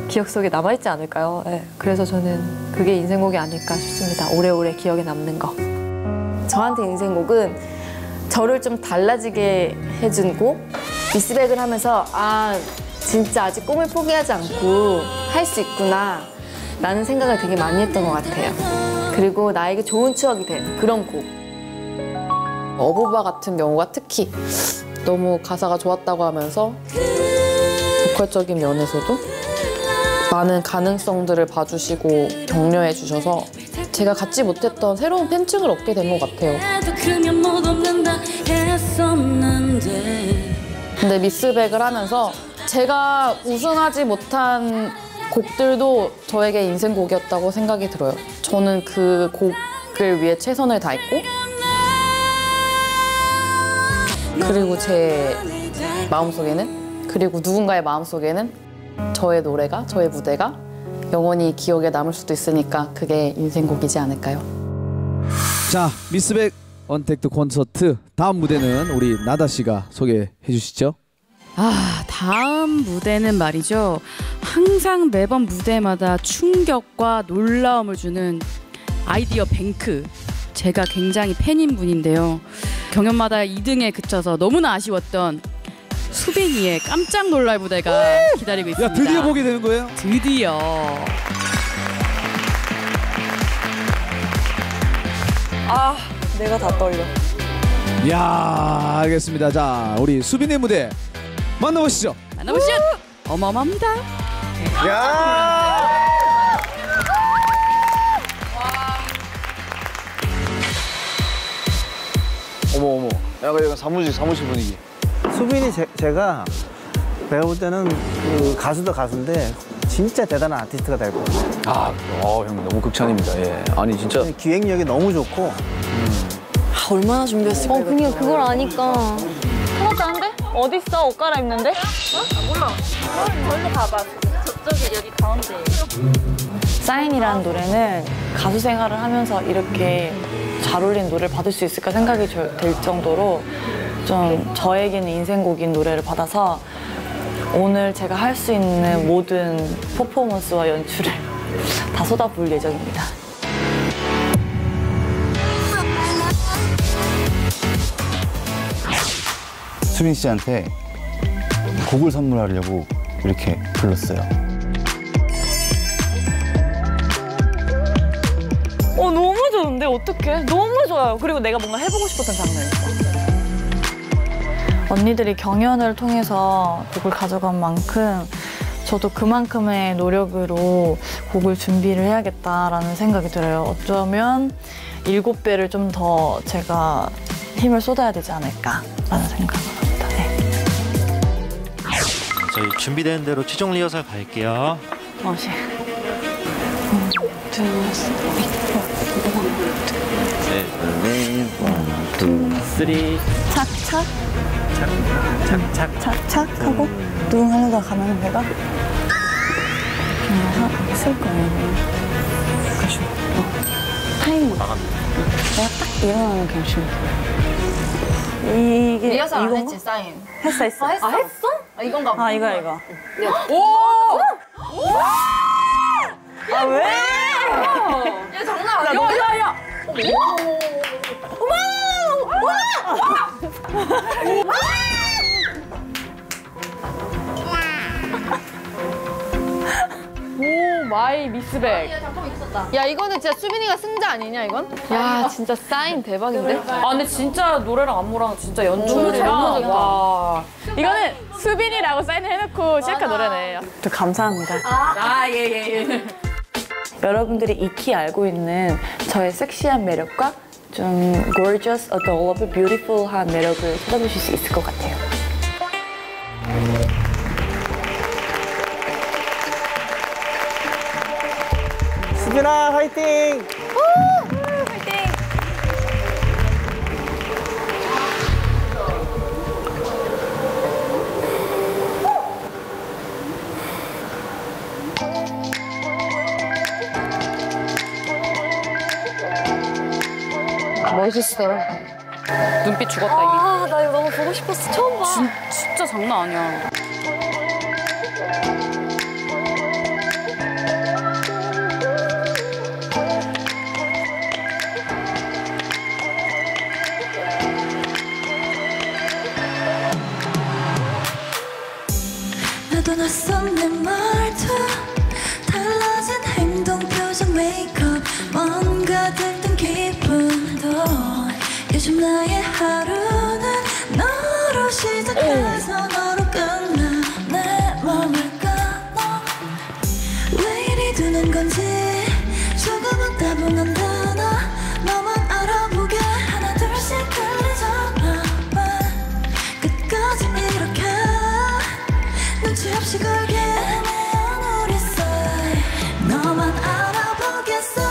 기억 속에 남아있지 않을까요? 네, 그래서 저는 그게 인생곡이 아닐까 싶습니다. 오래오래 기억에 남는 거. 저한테 인생곡은 저를 좀 달라지게 해준 곡, 미스백을 하면서 진짜 아직 꿈을 포기하지 않고 할 수 있구나 라는 생각을 되게 많이 했던 것 같아요. 그리고 나에게 좋은 추억이 된 그런 곡. 어부바 같은 경우가 특히 너무 가사가 좋았다고 하면서 보컬적인 면에서도 많은 가능성들을 봐주시고 격려해 주셔서 제가 갖지 못했던 새로운 팬층을 얻게 된 것 같아요. 근데 미스백을 하면서 제가 우승하지 못한 곡들도 저에게 인생곡이었다고 생각이 들어요. 저는 그 곡을 위해 최선을 다했고 그리고 제 마음속에는 그리고 누군가의 마음속에는 저의 노래가, 저의 무대가 영원히 기억에 남을 수도 있으니까 그게 인생곡이지 않을까요? 자, 미스백 언택트 콘서트 다음 무대는 우리 나다 씨가 소개해 주시죠. 다음 무대는 말이죠. 항상 매번 무대마다 충격과 놀라움을 주는 아이디어 뱅크. 제가 굉장히 팬인 분인데요. 경연마다 2등에 그쳐서 너무나 아쉬웠던 수빈이의 깜짝 놀랄 무대가 기다리고 있습니다. 야, 드디어 보게 되는 거예요? 드디어. 내가 다 떨려. 이야, 알겠습니다. 자, 우리 수빈의 무대 만나보시죠. 만나보시죠. 어마어마합니다. 야! 어머. 약간 사무실 분위기. 수빈이 제가 배울 때는 그 가수도 가수인데 진짜 대단한 아티스트가 될 거예요. 형 너무 극찬입니다. 예. 아니 진짜 기획력이 너무 좋고. 얼마나 준비했을까? 그냥 그걸 아니까. 하나도 안 돼? 어딨어? 옷 갈아입는데? 몰라. 절로 가봐. 저쪽에 여기 가운데. 사인이라는 노래는 가수 생활을 하면서 이렇게 잘 어울리는 노래를 받을 수 있을까 생각이 될 정도로 좀 저에게는 인생곡인 노래를 받아서 오늘 제가 할 수 있는 모든 퍼포먼스와 연출을 다 쏟아부을 예정입니다. 수빈 씨한테 곡을 선물하려고 이렇게 불렀어요. 너무 좋은데 어떡해? 너무 좋아요. 그리고 내가 뭔가 해보고 싶었던 장면이었어. 언니들이 경연을 통해서 곡을 가져간 만큼 저도 그만큼의 노력으로 곡을 준비를 해야겠다라는 생각이 들어요. 어쩌면 7배를 좀 더 제가 힘을 쏟아야 되지 않을까라는 생각을 합니다. 네. 저희 준비된 대로 최종 리허설 갈게요. 착착 하고 뚱 하려다 가면 배가 했을 거예요. 타이머. 내가 딱 일어나면 그냥 쉬는 거야. 이게 리허설 안 이건가? 했지, 사인. 했어. 했어? 아, 이건가 보다. 이거. 오! 아, 왜? 야, 장난 아니야. 야. 오 마이 미스백. 야, 이거는 진짜 수빈이가 승자 아니냐, 이건? 야 진짜 사인 대박인데? 아 근데 진짜 노래랑 안무랑 진짜 연출이랑 너무 좋다. 와 이거는 수빈이라고 사인을 해놓고 셀카 노래네. 저 감사합니다. 예. 여러분들이 익히 알고 있는 저의 섹시한 매력과 좀 gorgeous, adorable, beautiful한 매력을 찾아보실 수 있을 것 같아요. 수빈아 화이팅! 멋있어. 눈빛 죽었다 이미. 아, 나 이거 너무 보고 싶었어. 처음 봐. 진짜 장난 아니야. 나도 낯선 내 말투 달라진 행동 표정 메이크업 뭔가 들뜬 기분도 요즘 나의 하루는 너로 시작해서 너로 끝나 내 맘을 끊어 왜 이리 두는 건지 조금은 따분한 단어 너만 알아보게 하나 둘씩 흘리잖아 끝까지 이렇게 눈치 없이 걸게 애매한 우리 사이 너만 알아보겠어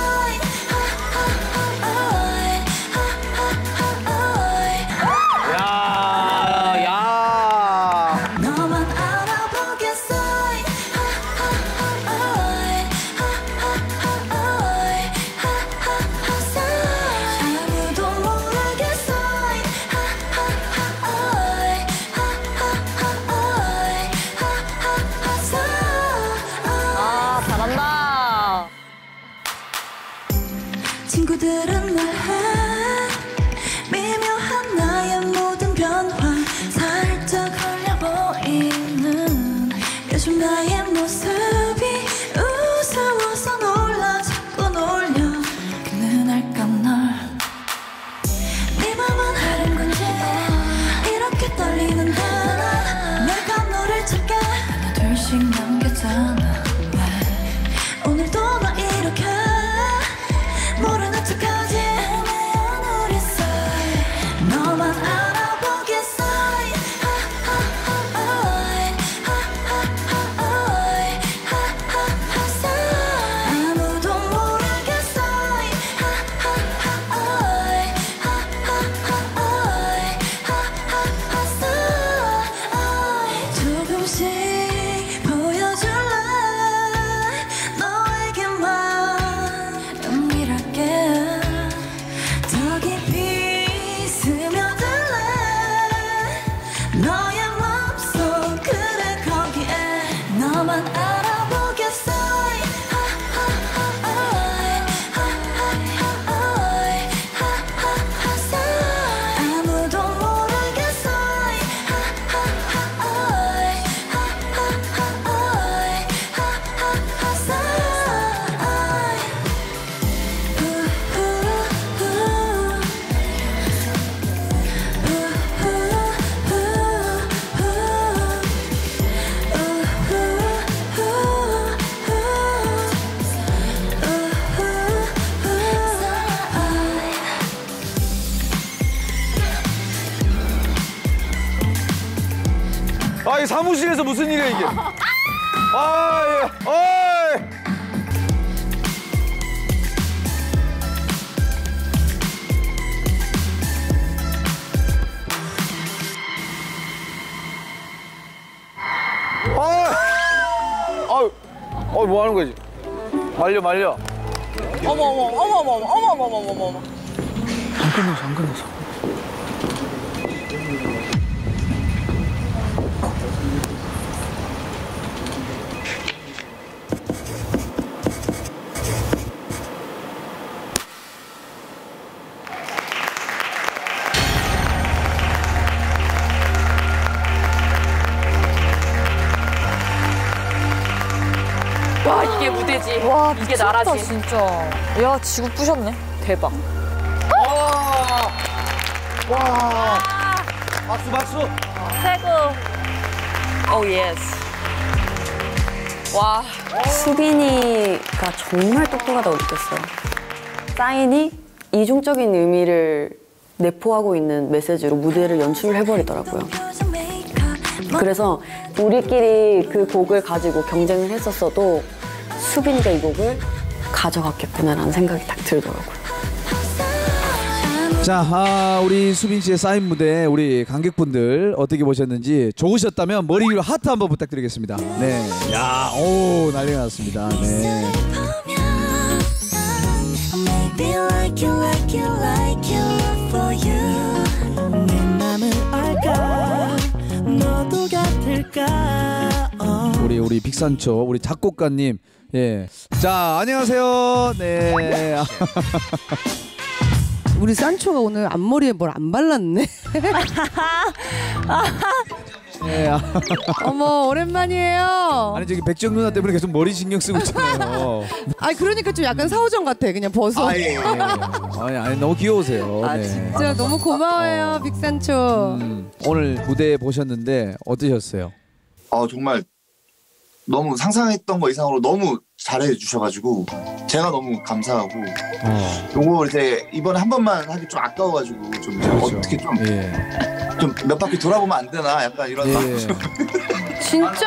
너만 알아보겠어 아무도 모르겠어 아, 잘한다. 친구들은 말해 미묘한 나의 모든 변화 살짝 헐려 보이는 요즘 나의 모습이 우스워서 놀라 자꾸 놀려 그는할까 널 네 맘은 하는 건지 이렇게 떨리는데 난 내가 너를 찾게 하나 둘씩 남겼잖아 왜 오늘도 나 이렇게 모르는 척하지 애매한 우리 사이 너만 알아보겠어 아무도 모르겠어 조금씩 보여줄래 너에게만 은밀하게 더 깊이 스며들래 너의 맘속 그래 거기에 너만 알아보겠어 아무도 모르겠어 아, 이 사무실에서 무슨 일이야 이게? 아, 예. 어이. 뭐 하는 거지? 말려. 어머. 안 끝났어. 와, 이게 무대지. 와, 이게 나라지. 진짜. 야, 지구 부셨네. 대박. 와. 박수. 최고. 오, 예스. 와. 수빈이가 정말 똑똑하다고 느꼈어요. 사인이 이중적인 의미를 내포하고 있는 메시지로 무대를 연출을 해버리더라고요. 그래서 우리끼리 그 곡을 가지고 경쟁을 했었어도 수빈이가 이 곡을 가져갔겠구나라는 생각이 딱 들더라고요. 자, 우리 수빈 씨의 사인 무대 우리 관객분들 어떻게 보셨는지 좋으셨다면 머리 위로 하트 한번 부탁드리겠습니다. 네, 야, 오 난리가 났습니다. 네. 우리 빅산초 우리 작곡가님, 예. 자, 안녕하세요. 네. 우리 산초가 오늘 앞머리에 뭘 안 발랐네. 네. 어머, 오랜만이에요. 아니 저기 백정 누나 때문에 계속 머리 신경 쓰고 있잖아요. 아, 그러니까 좀 약간 사오정 같아. 그냥 벗어. 아니 너무 귀여우세요. 네. 진짜 너무 고마워요, 빅산초. 오늘 무대 보셨는데 어떠셨어요? 정말 너무 상상했던 거 이상으로 너무 잘해 주셔가지고 제가 너무 감사하고 요거 이제 이번에 한 번만 하기 좀 아까워가지고 좀 제가 그렇죠. 어떻게 좀 몇 바퀴 돌아보면 안 되나 약간 이런 마음. 진짜.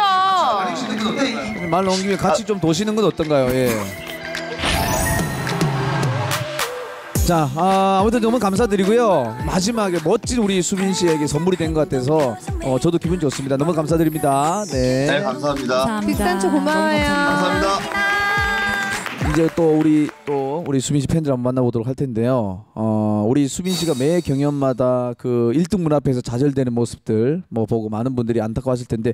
말 나온 김에 같이 좀 도시는 건 어떤가요? 예. 자, 아무튼 너무 감사드리고요. 마지막에 멋진 우리 수빈 씨에게 선물이 된 것 같아서 저도 기분 좋습니다. 너무 감사드립니다. 네. 네, 감사합니다. 빅산초 고마워요. 감사합니다. 이제 또 우리 수빈 씨 팬들 한번 만나보도록 할 텐데요. 우리 수빈 씨가 매 경연마다 그 1등 문 앞에서 좌절되는 모습들 뭐 보고 많은 분들이 안타까웠을 텐데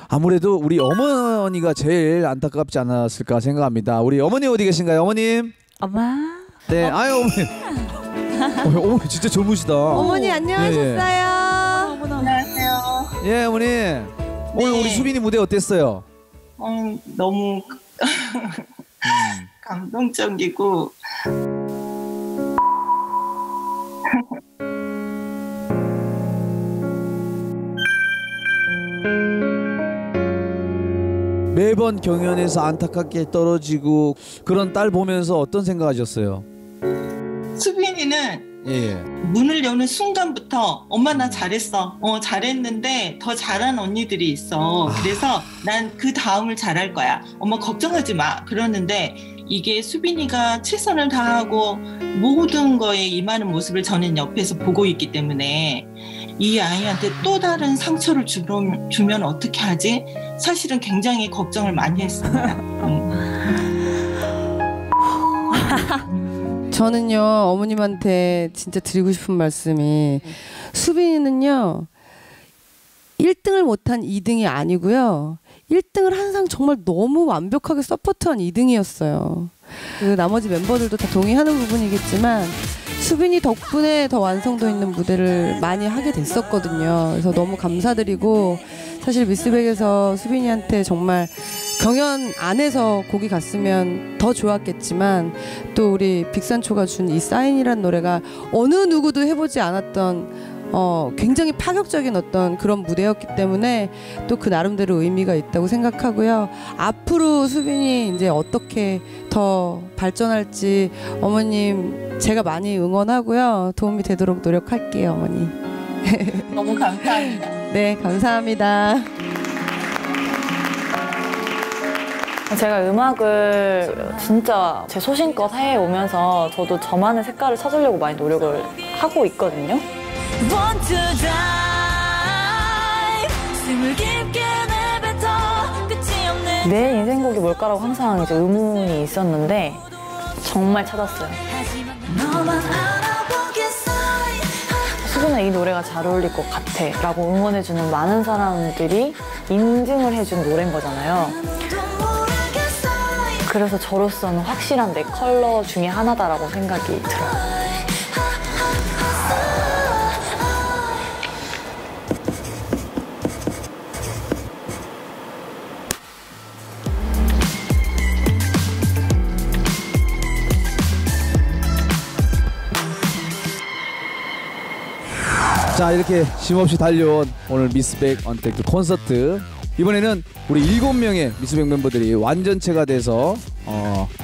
아무래도 우리 어머니가 제일 안타깝지 않았을까 생각합니다. 우리 어머니 어디 계신가요, 어머님? 엄마. 네, 아유 어머니. 어머니 진짜 젊으시다. 어머니 안녕하셨어요. 안녕하세요. 예, 어머니. 오늘 우리 수빈이 무대 어땠어요? 너무 감동적이고 매번 경연에서 안타깝게 떨어지고 그런 딸 보면서 어떤 생각하셨어요? 수빈이는 예. 문을 여는 순간부터 엄마 나 잘했어. 잘했는데 더 잘한 언니들이 있어. 그래서 난 그 다음을 잘할 거야. 엄마 걱정하지 마. 그러는데 이게 수빈이가 최선을 다하고 모든 거에 임하는 모습을 저는 옆에서 보고 있기 때문에 이 아이한테 또 다른 상처를 주면 어떻게 하지? 사실은 굉장히 걱정을 많이 했습니다. 저는요, 어머님한테 진짜 드리고 싶은 말씀이 수빈이는요 1등을 못한 2등이 아니고요 1등을 항상 정말 너무 완벽하게 서포트한 2등이었어요. 그 나머지 멤버들도 다 동의하는 부분이겠지만 수빈이 덕분에 더 완성도 있는 무대를 많이 하게 됐었거든요. 그래서 너무 감사드리고 사실 미스백에서 수빈이한테 정말 경연 안에서 곡이 갔으면 더 좋았겠지만 또 우리 빅산초가 준 이 사인이란 노래가 어느 누구도 해보지 않았던 굉장히 파격적인 어떤 그런 무대였기 때문에 또 그 나름대로 의미가 있다고 생각하고요. 앞으로 수빈이 이제 어떻게 더 발전할지 어머님 제가 많이 응원하고요. 도움이 되도록 노력할게요, 어머니. 너무 감사합니다. 네, 감사합니다. 제가 음악을 진짜 제 소신껏 해오면서 저도 저만의 색깔을 찾으려고 많이 노력을 하고 있거든요. Want to dive 숨을 깊게 내뱉어 끝이 없는 내 인생곡이 뭘까라고 항상 이제 의문이 있었는데 정말 찾았어요. 수빈아, 이 노래가 잘 어울릴 것 같아 라고 응원해주는 많은 사람들이 인증을 해준 노래인 거잖아요. 그래서 저로서는 확실한 내 컬러 중에 하나다라고 생각이 들어요. 자, 이렇게 쉼없이 달려온 오늘 미스백 언택트 콘서트. 이번에는 우리 7명의 미스백 멤버들이 완전체가 돼서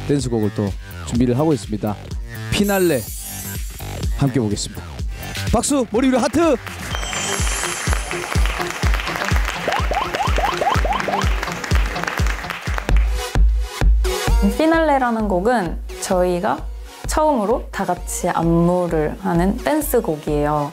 댄스곡을 또 준비를 하고 있습니다. 피날레 함께 보겠습니다. 박수, 머리 위로 하트. 피날레라는 곡은 저희가 처음으로 다 같이 안무를 하는 댄스 곡이에요.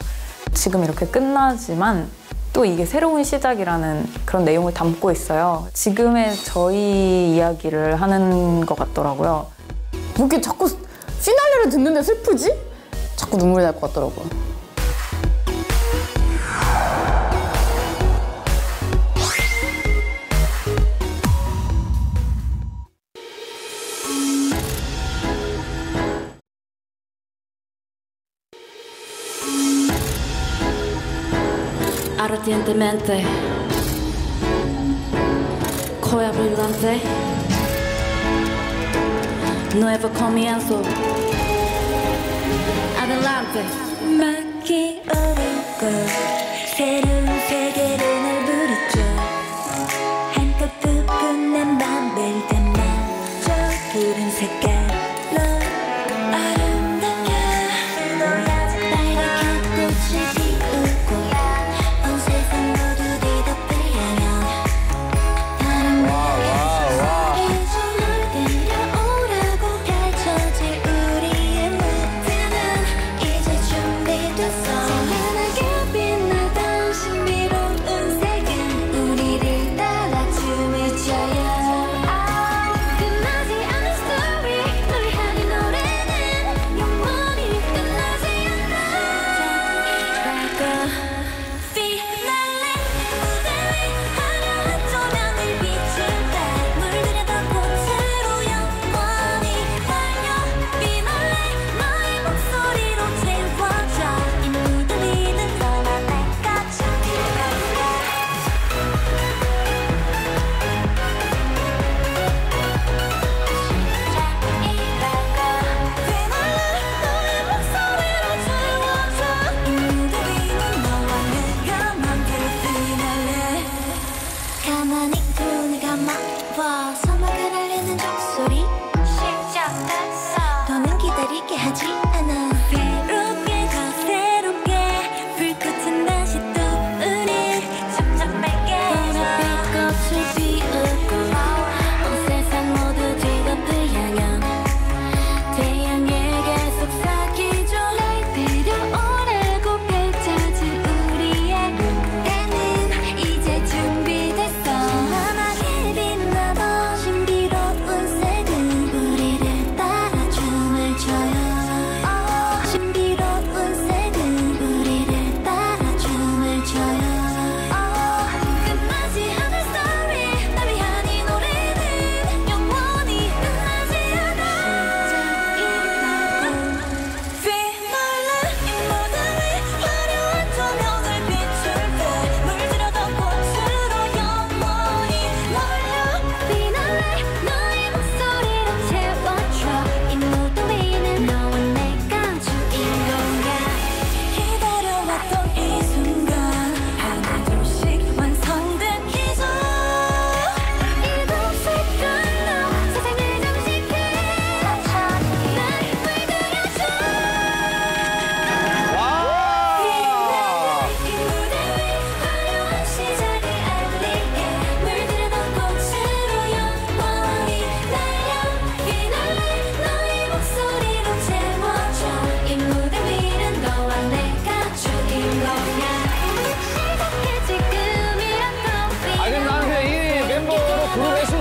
지금 이렇게 끝나지만 또 이게 새로운 시작이라는 그런 내용을 담고 있어요. 지금의 저희 이야기를 하는 것 같더라고요. 왜 이렇게 자꾸 피날레를 듣는데 슬프지? 자꾸 눈물이 날 것 같더라고요. Ardientemente, joya brillante, nuevo comienzo, adelante. 막기 어렵고 새로운 세계를 날 부르죠. 한껏 부끈한 밤들 때마저 푸른 색깔로 아름답게 빨갛게 꽃을 피우고 온 세상 모두 뒤덮을 향연 이제 널 데려오라고 펼쳐질 우리의 무대는 이제 준비됐어. 찬란하게 빛나던 신비로운 색은 우리를 따라 춤을 춰요. 끝나지 않은 스토리, 널 향한 노래는 영원히 끝나지 않아. 피날레 무대 위 화려한 조명을 비춘다. 물들여던 꽃으로 영원히 달려. 피날레 너의 목소리로 채워져. 이 무대 위는 너와 내가 준비했어. 가만히 눈을 감아봐. 사막을 알리는 종소리 시작됐어. 더는 기다리게 하지 않아. 새롭게 더 새롭게 불꽃은 다시 또 우릴 점점 빨개져. 보랏빛 꽃을 피우고 온 세상 모두 뒤덮을 향연 태양에 계속 사귀죠. 날 데려오라고 펼쳐질 우리의 무대는 이제 준비됐어. 환하게 빛나던 신비로운 색은 우리를 따라 춤을 춰요.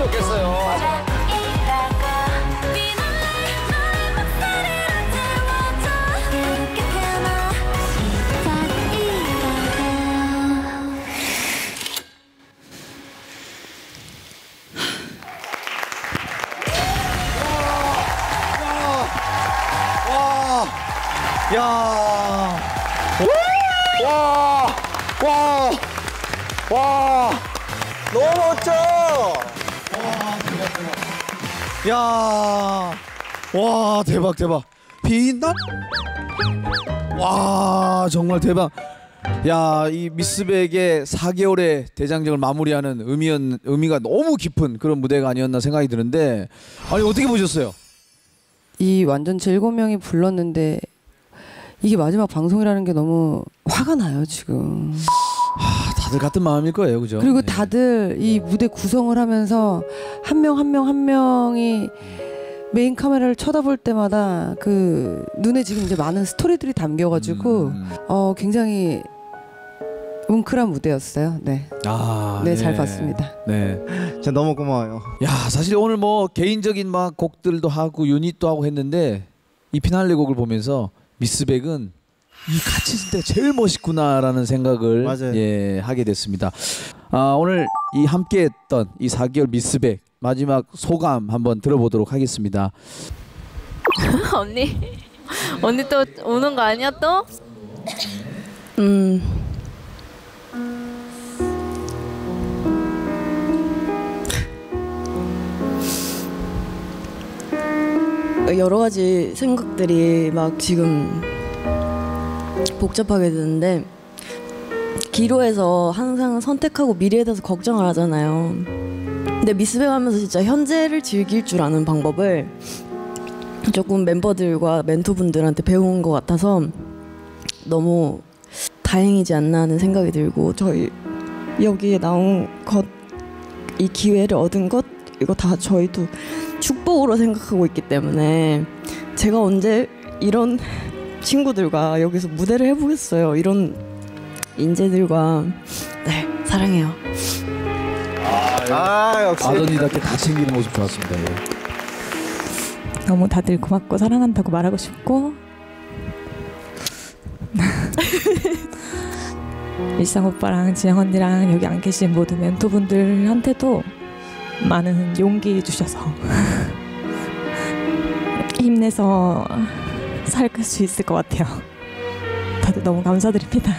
좋겠어요. 야, 와, 너무 멋져. 야, 와, 대박. 빛나? 와, 정말 대박. 야, 이 미스백의 4개월의 대장정을 마무리하는 의미가 너무 깊은 그런 무대가 아니었나 생각이 드는데, 아니 어떻게 보셨어요? 이 완전 7명이 불렀는데 이게 마지막 방송이라는 게 너무 화가 나요 지금. 다들 같은 마음일 거예요, 그죠? 그리고 다들 이 무대 구성을 하면서 한 명 한 명이 메인 카메라를 쳐다볼 때마다 그 눈에 지금 이제 많은 스토리들이 담겨가지고 굉장히 뭉클한 무대였어요. 네. 네, 잘 봤습니다. 네. 진짜 너무 고마워요. 야, 사실 오늘 뭐 개인적인 막 곡들도 하고 유닛도 하고 했는데 이 피날레 곡을 보면서 미스백은 이 같이 있을 때 제일 멋있구나라는 생각을 하게 됐습니다. 오늘 이 함께했던 이 4개월 미스백 마지막 소감 한번 들어보도록 하겠습니다. 언니 또 오는 거 아니야 또? 여러 가지 생각들이 막 지금 복잡하게 드는데 기로에서 항상 선택하고 미래에 대해서 걱정을 하잖아요. 근데 미스백 하면서 진짜 현재를 즐길 줄 아는 방법을 조금 멤버들과 멘토분들한테 배운 것 같아서 너무 다행이지 않나 하는 생각이 들고, 저희 여기에 나온 것, 이 기회를 얻은 것, 이거 다 저희도 축복으로 생각하고 있기 때문에 제가 언제 이런 친구들과 여기서 무대를 해보겠어요. 이런 인재들과. 네, 사랑해요. 역시 아더니답게 다 챙기는 모습 좋았습니다. 예. 너무 다들 고맙고 사랑한다고 말하고 싶고 일상 오빠랑 진영 언니랑 여기 안 계신 모든 멘토분들한테도 많은 용기 주셔서 힘내서 살 수 있을 것 같아요. 다들 너무 감사드립니다.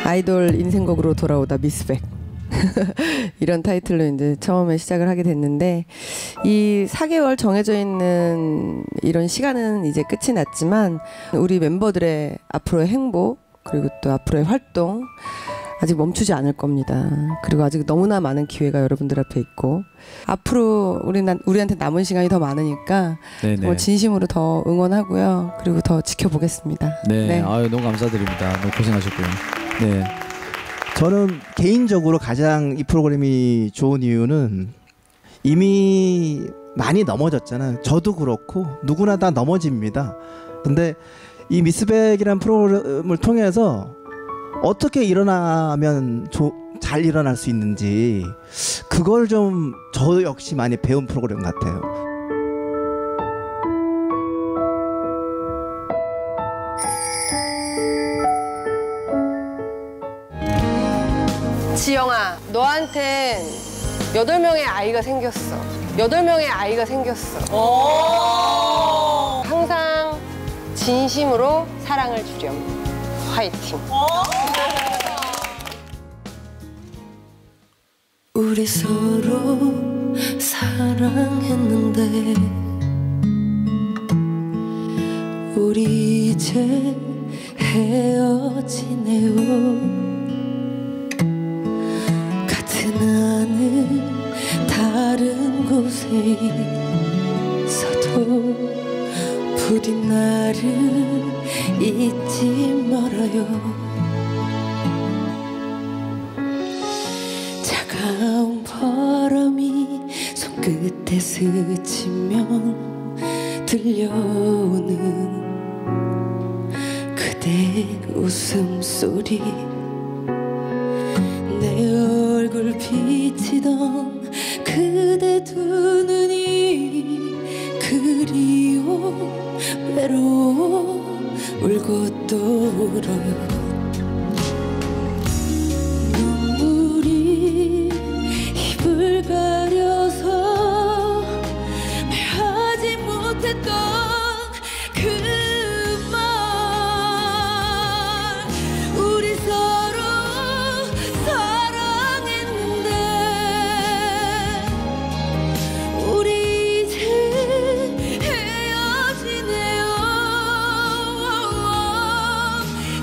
아이돌 인생곡으로 돌아오다 미스백 이런 타이틀로 이제 처음에 시작을 하게 됐는데, 이 4개월 정해져 있는 이런 시간은 이제 끝이 났지만 우리 멤버들의 앞으로의 행복 그리고 또 앞으로의 활동 아직 멈추지 않을 겁니다. 그리고 아직 너무나 많은 기회가 여러분들 앞에 있고, 앞으로 우리한테 남은 시간이 더 많으니까 정말 진심으로 더 응원하고요. 그리고 더 지켜보겠습니다. 네. 아유, 너무 감사드립니다. 너무 고생하셨고요. 네. 저는 개인적으로 가장 이 프로그램이 좋은 이유는 이미 많이 넘어졌잖아요. 저도 그렇고 누구나 다 넘어집니다. 근데 이 미스백이라는 프로그램을 통해서 어떻게 일어나면 잘 일어날 수 있는지, 그걸 좀 저 역시 많이 배운 프로그램 같아요. 지영아, 너한텐 8명의 아이가 생겼어. 8명의 아이가 생겼어. 항상 진심으로 사랑을 주렴. 화이팅. 우리 서로 사랑했는데 우리 이제 헤어지네요. 같은 하늘 다른 곳에 있어도 부디 나를 잊지 말아요. 차가운 바람이 손끝에 스치면 들려오는 그 그대 웃음소리 내 얼굴 비치던 그대 두 눈이 그리워 외로워 울고 또 울어요 눈물이 입을 가려서 말하지 못했던 그 말 우리 서로 사랑했는데 우리 이제 헤어지네요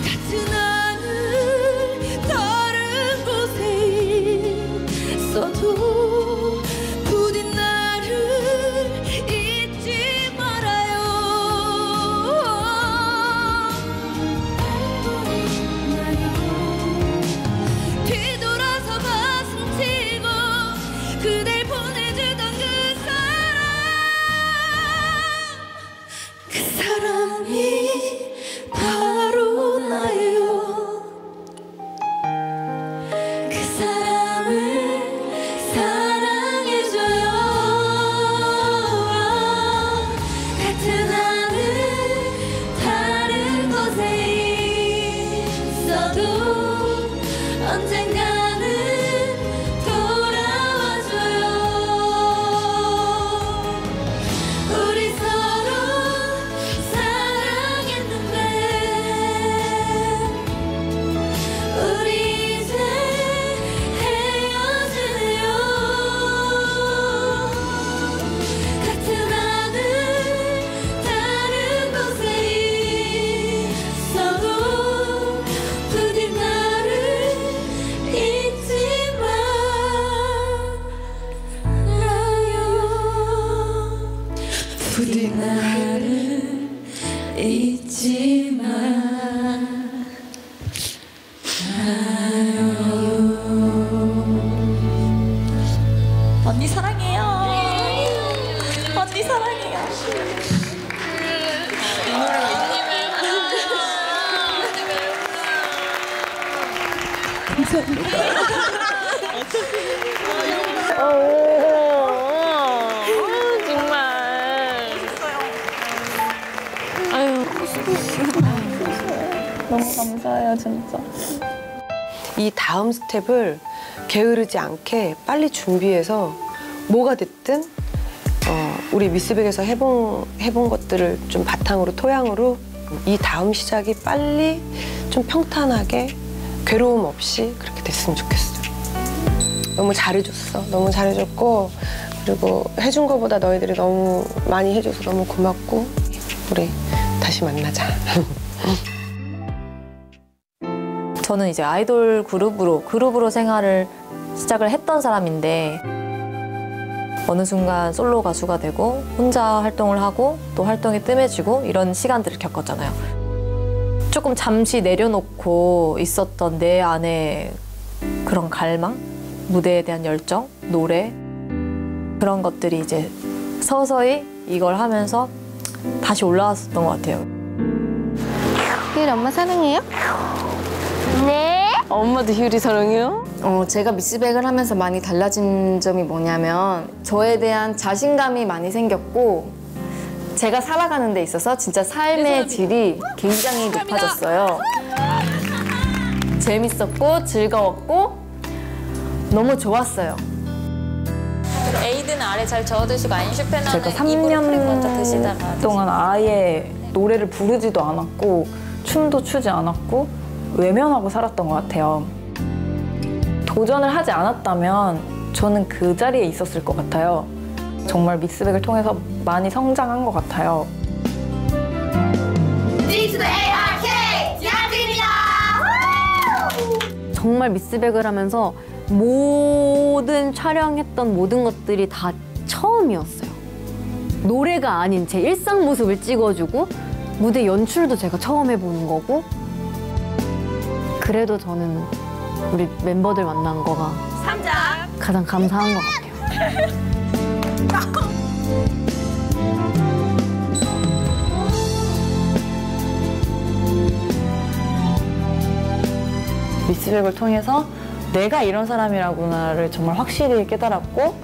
같은 하늘 다른 곳에 있어도 부디 나를 잊지 말아요 뒤돌아서 가슴 치고 그댈 보내주던 그 사람이 바로 나예요 그 사람을 사랑해줘요 같은 하늘 다른 곳에 있어도 언젠가는 돌아와줘요 우리 서로 사랑했는데 우리 이제 헤어지네요 같은 하늘 다른 곳에 있어도 부디 나를 잊지 말아요 부디 나를 잊지 언니 사랑해요. 언니 사랑해요. 정말. 아유. 너무 감사해요, 진짜. 이 다음 스텝을 게으르지 않게 빨리 준비해서 뭐가 됐든 우리 미스백에서 해본 것들을 좀 바탕으로 토양으로 이 다음 시작이 빨리 좀 평탄하게 괴로움 없이 그렇게 됐으면 좋겠어요. 너무 잘해줬어. 너무 잘해줬고 그리고 해준 거보다 너희들이 너무 많이 해줘서 너무 고맙고 우리 다시 만나자. 저는 이제 아이돌 그룹으로 생활을 시작을 했던 사람인데 어느 순간 솔로 가수가 되고 혼자 활동을 하고 또 활동이 뜸해지고 이런 시간들을 겪었잖아요. 조금 잠시 내려놓고 있었던 내 안에 그런 갈망, 무대에 대한 열정, 노래 그런 것들이 이제 서서히 이걸 하면서 다시 올라왔었던 것 같아요. 휴리 엄마 사랑해요? 네. 엄마도 휴리 사랑해요? 제가 미스백을 하면서 많이 달라진 점이 뭐냐면 저에 대한 자신감이 많이 생겼고 제가 살아가는 데 있어서 진짜 삶의 질이 굉장히 높아졌어요. 재밌었고 즐거웠고 너무 좋았어요. 에이드는 아래 잘 저어드시고 안슈페너는 제가 3년 동안 아예 노래를 부르지도 않았고 춤도 추지 않았고 외면하고 살았던 것 같아요. 도전을 하지 않았다면 저는 그 자리에 있었을 것 같아요. 정말 미스백을 통해서 많이 성장한 것 같아요. 정말 미스백을 하면서 모든 촬영했던 모든 것들이 다 처음이었어요. 노래가 아닌 제 일상 모습을 찍어주고 무대 연출도 제가 처음 해보는 거고 그래도 저는 우리 멤버들 만난 거가 가장 감사한 것 같아요. 미스백을 통해서 내가 이런 사람이라구나를 정말 확실히 깨달았고,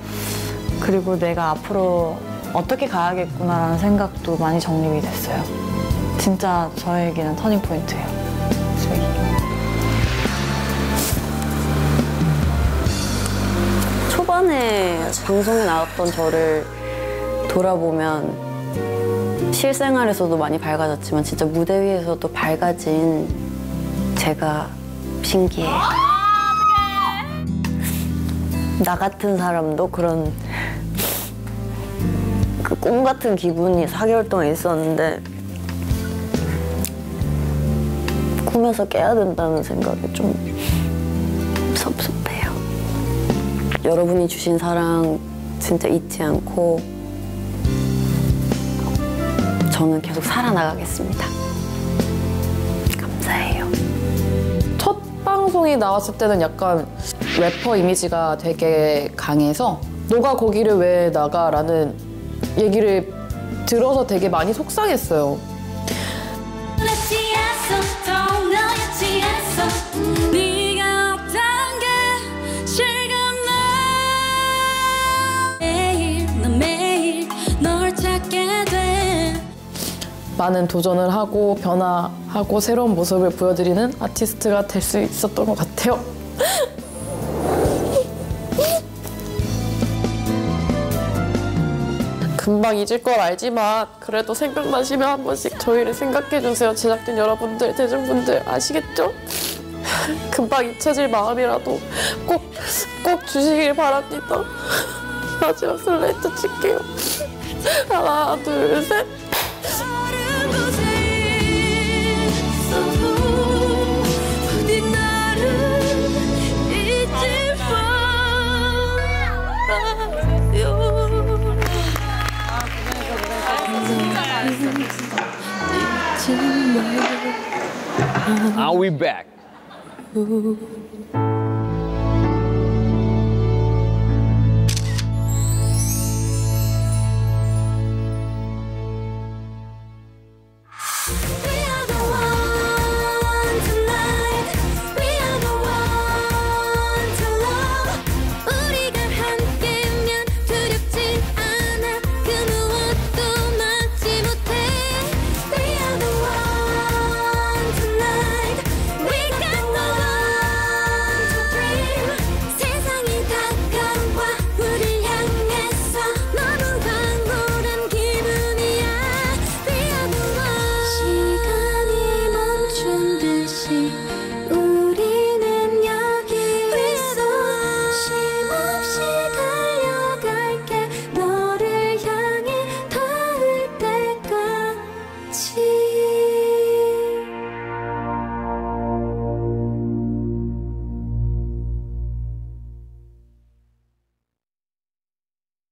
그리고 내가 앞으로 어떻게 가야겠구나라는 생각도 많이 정립이 됐어요. 진짜 저에게는 터닝 포인트예요. 초반에 방송에 나왔던 저를 돌아보면 실생활에서도 많이 밝아졌지만 진짜 무대 위에서도 밝아진 제가 신기해요. 나 같은 사람도 그런 그 꿈 같은 기분이 4개월 동안 있었는데 꿈에서 깨야 된다는 생각이 좀 섭섭해요. 여러분이 주신 사랑 진짜 잊지 않고 저는 계속 살아나가겠습니다. 감사해요. 첫 방송이 나왔을 때는 약간 래퍼 이미지가 되게 강해서 너가 거기를 왜 나가? 라는 얘기를 들어서 되게 많이 속상했어요. 많은 도전을 하고 변화하고 새로운 모습을 보여드리는 아티스트가 될 수 있었던 것 같아요. 금방 잊을 걸 알지만 그래도 생각나시면 한 번씩 저희를 생각해주세요. 제작진 여러분들, 대중분들 아시겠죠? 금방 잊혀질 마음이라도 꼭 주시길 바랍니다. 마지막 슬레이트 칠게요. 하나, 둘, 셋. Are we back?